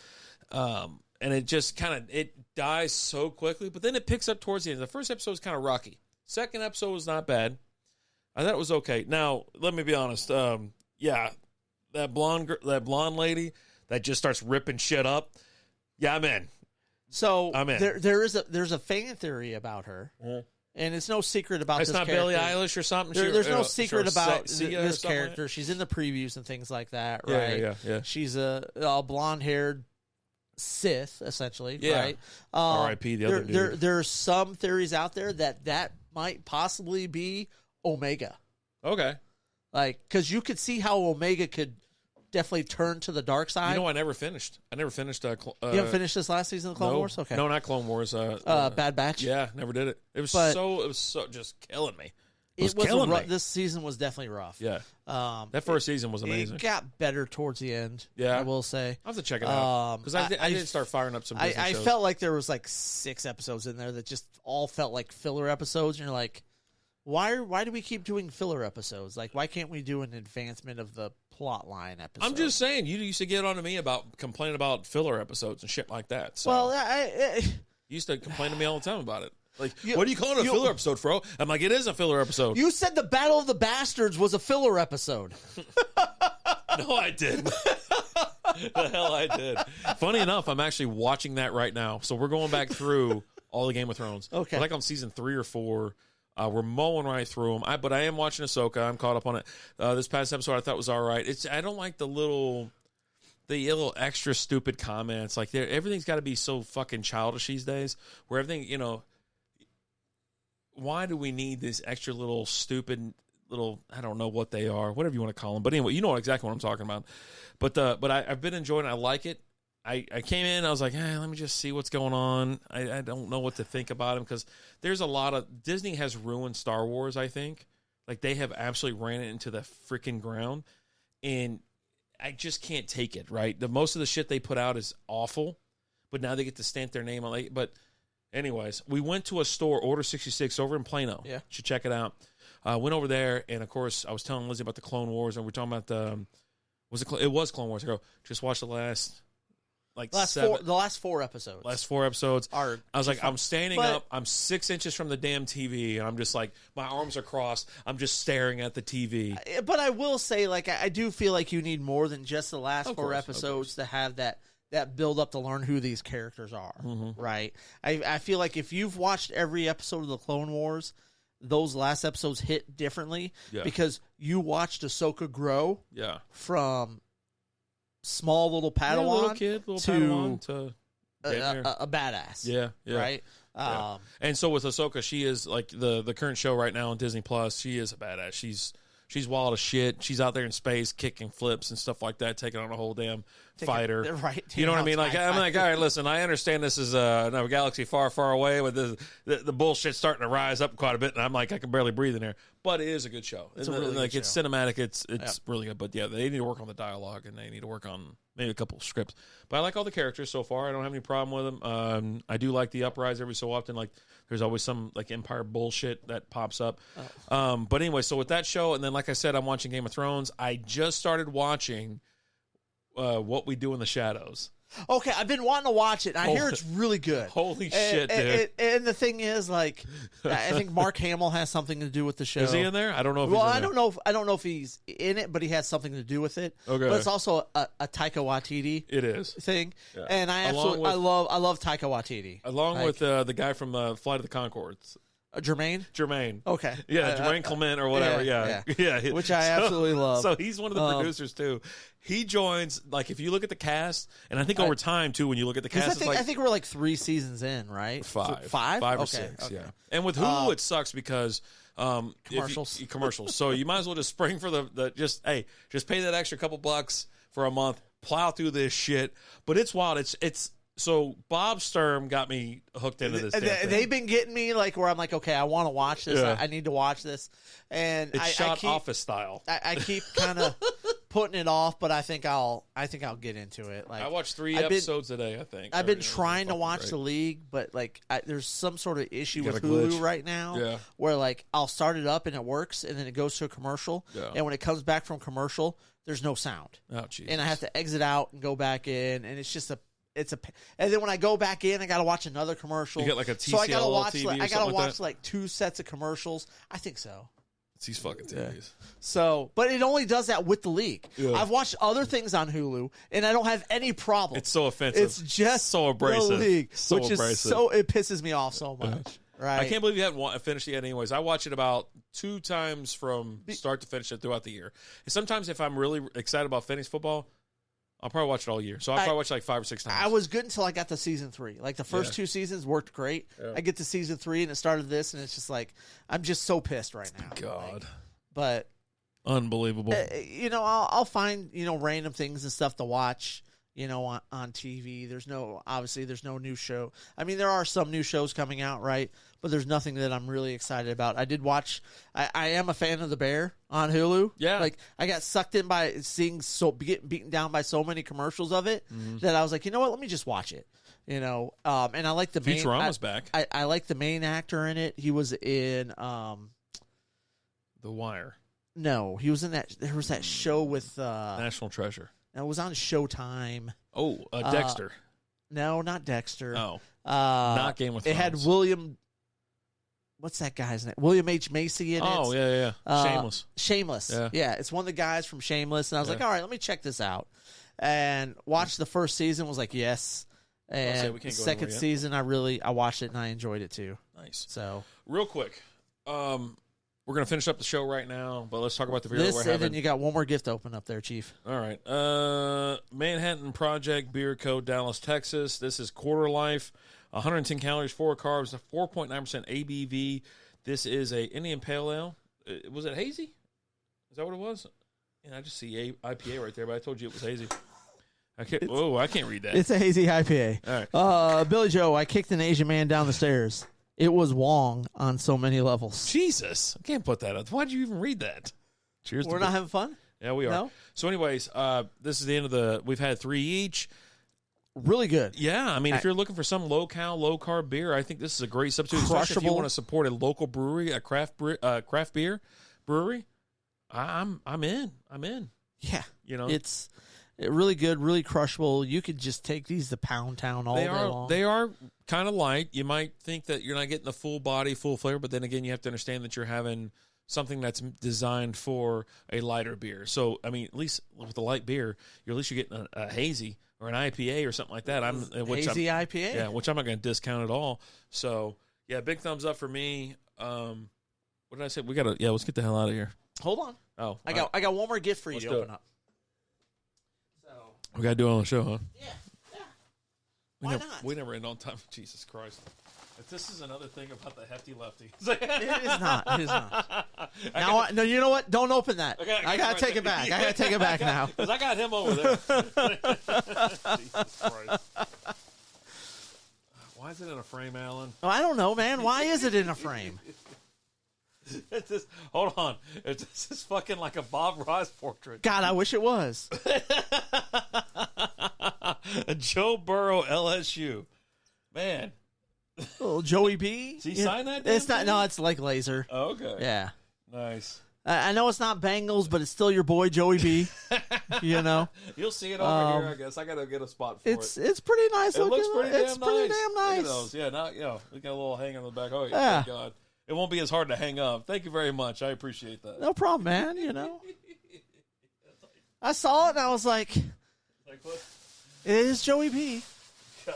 and it just it dies so quickly. But then it picks up towards the end. The first episode was kind of rocky. Second episode was not bad. I thought it was okay. Now let me be honest. That blonde lady that just starts ripping shit up. Yeah, I'm in. So I'm in. There's a fan theory about her, and it's no secret about it's this not character. Billie Eilish or something. There's no secret about Sia this character. Like she's in the previews and things like that, Yeah, right? yeah. She's a blonde-haired Sith, essentially, Yeah. right? R.I.P. the other dude. There's some theories out there that might possibly be Omega. Okay. Like, because you could see how Omega could definitely turn to the dark side. You know, I never finished. You haven't finished this last season of Clone Wars? Okay. No, not Clone Wars. Bad Batch? Yeah, never did it. It was so just killing me. It was killing me. This season was definitely rough. Yeah. That first season was amazing. It got better towards the end. Yeah. I will say. I'll have to check it out. Because I did start firing up some Disney I shows. felt like there was like 6 episodes in there that just all felt like filler episodes. And you're like, why do we keep doing filler episodes? Like, why can't we do an advancement of the plot line episode? I'm just saying, you used to get on to me about complaining about filler episodes and shit like that. So. Well, you used to complain to me all the time about it. Like, what do you call it a filler episode, bro? I'm like, it is a filler episode. You said the Battle of the Bastards was a filler episode. No, I didn't. The hell I did. Funny enough, I'm actually watching that right now. So we're going back through all the Game of Thrones. Okay. We're like on season 3 or 4. We're mowing right through them. But I am watching Ahsoka. I'm caught up on it. This past episode I thought was all right. I don't like the little extra stupid comments. Like everything's got to be so fucking childish these days. Where everything, why do we need these extra little stupid little? I don't know what they are. Whatever you want to call them. But anyway, you know exactly what I'm talking about. But I've been enjoying it. I like it. I came in, I was like, let me just see what's going on. I don't know what to think about him because there's a lot of... Disney has ruined Star Wars, I think. Like, they have absolutely ran it into the freaking ground. And I just can't take it, right? Most of the shit they put out is awful, but now they get to stamp their name on it. But anyways, we went to a store, Order 66, over in Plano. Yeah. You should check it out. Went over there, and of course, I was telling Lizzie about the Clone Wars, and we're talking about it was Clone Wars. I go, just watch the last... the last 4 episodes. Last 4 episodes. I was like, I'm standing up. I'm 6 inches from the damn TV, and I'm just like, my arms are crossed. I'm just staring at the TV. But I will say, like, I do feel like you need more than just the last 4 episodes to have that build up to learn who these characters are, right? I feel like if you've watched every episode of the Clone Wars, those last episodes hit differently because you watched Ahsoka grow from small little Padawan, to a badass. Yeah. Right? Yeah. And so with Ahsoka, she is like the current show right now on Disney Plus. She is a badass. She's wild as shit. She's out there in space kicking flips and stuff like that, taking on a whole damn fighter. Right. You know what I mean? Like, I'm like, all right, listen, I understand this is a galaxy far, far away, but the bullshit's starting to rise up quite a bit, and I'm like, I can barely breathe in there. But it is a good show. It's a really good show. It's cinematic. It's really good. But yeah, they need to work on the dialogue, and they need to work on maybe a couple of scripts. But I like all the characters so far. I don't have any problem with them. I do like the Uprise every so often. Like, there's always some like Empire bullshit that pops up. But anyway, so with that show, and then like I said, I'm watching Game of Thrones. I just started watching What We Do in the Shadows. Okay, I've been wanting to watch it. I hear it's really good. Holy shit, dude! And the thing is, like, I think Mark Hamill has something to do with the show. Is he in there? I don't know. If I don't know if he's in it, but he has something to do with it. Okay, but it's also a Taika Waititi. It is thing, and I love Taika Waititi along with the guy from Flight of the Conchords. Jermaine. Okay. Yeah, Jermaine Clement or whatever. Yeah. Which I absolutely love. So he's one of the producers too. He joins, like, if you look at the cast, and I think over time too, when you look at the cast, I think we're like 3 seasons in, right? 5 5 or 6. Yeah. And with Hulu, it sucks because commercials. So you might as well just spring for the just pay that extra couple bucks for a month, plow through this shit. But it's wild. It's so Bob Sturm got me hooked into this. They've been getting me like where I'm like, okay, I want to watch this. I need to watch this, and it's shot Office style. I keep kind of putting it off, but I think I'll get into it. Like, I watched 3 episodes a day. I think I've been trying to watch the league, but like there's some sort of issue with Hulu right now, where like I'll start it up and it works, and then it goes to a commercial, and when it comes back from commercial, there's no sound. Oh, Jesus. And I have to exit out and go back in, and it's just and then when I go back in, I got to watch another commercial. You get like a TCL so I gotta watch, TV I got to watch that? like 2 sets of commercials. I think so. It's these fucking TVs. So, but it only does that with the league. Yeah. I've watched other things on Hulu, and I don't have any problem. It's so offensive. It's just so abrasive. The league, so which abrasive. is so it pisses me off so much. Right? I can't believe you haven't finished it yet. Anyways, I watch it about 2 times from start to finish it throughout the year. And sometimes if I'm really excited about fantasy football, I'll probably watch it all year. So I'll probably watch like 5 or 6 times. I was good until I got to season 3. Like the first 2 seasons worked great. Yeah. I get to season 3 and it started this, and it's just like I'm just so pissed right now. God, like, but unbelievable. I'll find random things and stuff to watch. On TV. There's no new show. I mean, there are some new shows coming out, right? But there's nothing that I'm really excited about. I did watch. I am a fan of The Bear on Hulu. Yeah, like I got sucked in by getting beaten down by so many commercials of it that I was like, you know what? Let me just watch it. And I like the main. Futurama's back. I like the main actor in it. He was in The Wire. No, he was in that. There was that show with National Treasure. It was on Showtime. Oh, Dexter. No, not Dexter. Oh, not Game of Thrones. It had William. What's that guy's name? William H. Macy in it. Oh, yeah. Shameless. Shameless. Yeah, it's one of the guys from Shameless. And I was like, all right, let me check this out. And watched the first season, was like, yes. And the second season, I watched it and I enjoyed it too. Nice. So, real quick, we're going to finish up the show right now, but let's talk about the beer that we're having. And then you got one more gift open up there, Chief. All right. Manhattan Project Beer Co., Dallas, Texas. This is Quarter Life, 110 calories, 4 carbs, 4.9% ABV. This is a Indian Pale Ale. Was it hazy? Is that what it was? Yeah, I just see IPA right there, but I told you it was hazy. I can't read that. It's a hazy IPA. All right. Billy Joe, I kicked an Asian man down the stairs. It was Wong on so many levels. Jesus. I can't put that up. Why'd you even read that? Cheers. We're not having fun? Yeah, we are. No? So anyways, this is the end of we've had 3 each. Really good. Yeah, I mean, if you're looking for some low-cal, low-carb beer, I think this is a great substitute. Especially if you want to support a local brewery, a craft beer brewery, I'm in. Yeah. It's really good, really crushable. You could just take these to Pound Town all day long. They are kind of light. You might think that you're not getting the full body, full flavor, but then again, you have to understand that you're having something that's designed for a lighter beer. So, I mean, at least with the light beer, you're getting a hazy or an IPA or something like that. IPA? Yeah, which I'm not going to discount at all. So, yeah, big thumbs up for me. What did I say? Let's get the hell out of here. Hold on. Oh, I got one more gift for you to open up. We got to do it on the show, huh? Yeah. Why not? We never end on time. Jesus Christ. If this is another thing about the hefty lefty. It is not. It is not. No, you know what? Don't open that. I got to take it back. I got to take it back now. Because I got him over there. Jesus Christ. Why is it in a frame, Alan? Oh, I don't know, man. Why is it in a frame? Hold on. This is fucking like a Bob Ross portrait. God, I wish it was. Joe Burrow, LSU. Man. Little Joey B. Did he sign that? It's not. No, it's like laser. Oh, okay. Yeah. Nice. I know it's not Bengals, but it's still your boy Joey B. You'll see it over here. I guess I gotta get a spot for it. It's pretty nice. It looks pretty damn nice. It's pretty damn nice. Look at those. Yeah. Now we got a little hang on the back. Oh yeah. Thank God. It won't be as hard to hang up. Thank you very much. I appreciate that. No problem, man. I saw it and I was like, what? it is Joey B. God.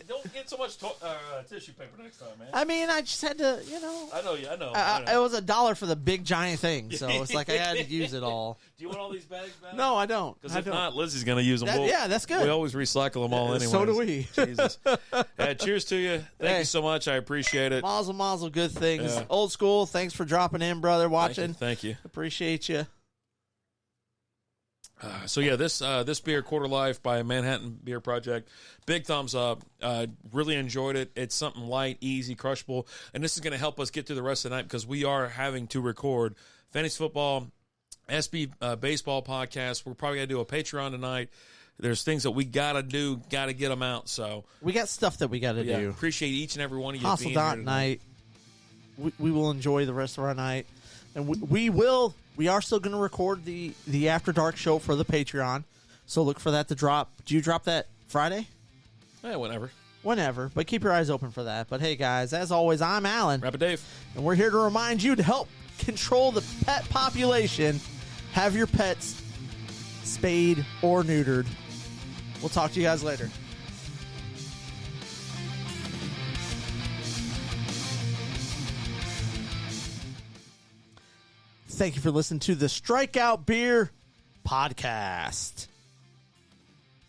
Don't get so much tissue paper next time, man. I mean, I just had to, I know you. I know. It was $1 for the big giant thing, so it's like I had to use it all. Do you want all these bags back? No, I don't. Because if not, Lizzie's going to use them. Yeah, that's good. We always recycle them all anyway. So do we. Jesus. Cheers to you. Thank you so much. I appreciate it. Mazel, good things. Yeah. Old school, thanks for dropping in, brother, watching. Thank you. Appreciate you. This beer, Quarter Life by Manhattan Beer Project, big thumbs up. Really enjoyed it. It's something light, easy, crushable, and this is going to help us get through the rest of the night because we are having to record fantasy football, SB baseball podcast. We're probably going to do a Patreon tonight. There's things that we got to do, got to get them out. So we got stuff that we got to do. Appreciate each and every one of you Hustle being here night. We will enjoy the rest of our night, and we are still going to record the After Dark show for the Patreon, so look for that to drop. Do you drop that Friday? Whenever, but keep your eyes open for that. But hey, guys, as always, I'm Alan. Rapid Dave. And we're here to remind you to help control the pet population. Have your pets spayed or neutered. We'll talk to you guys later. Thank you for listening to the Strikeout Beer Podcast.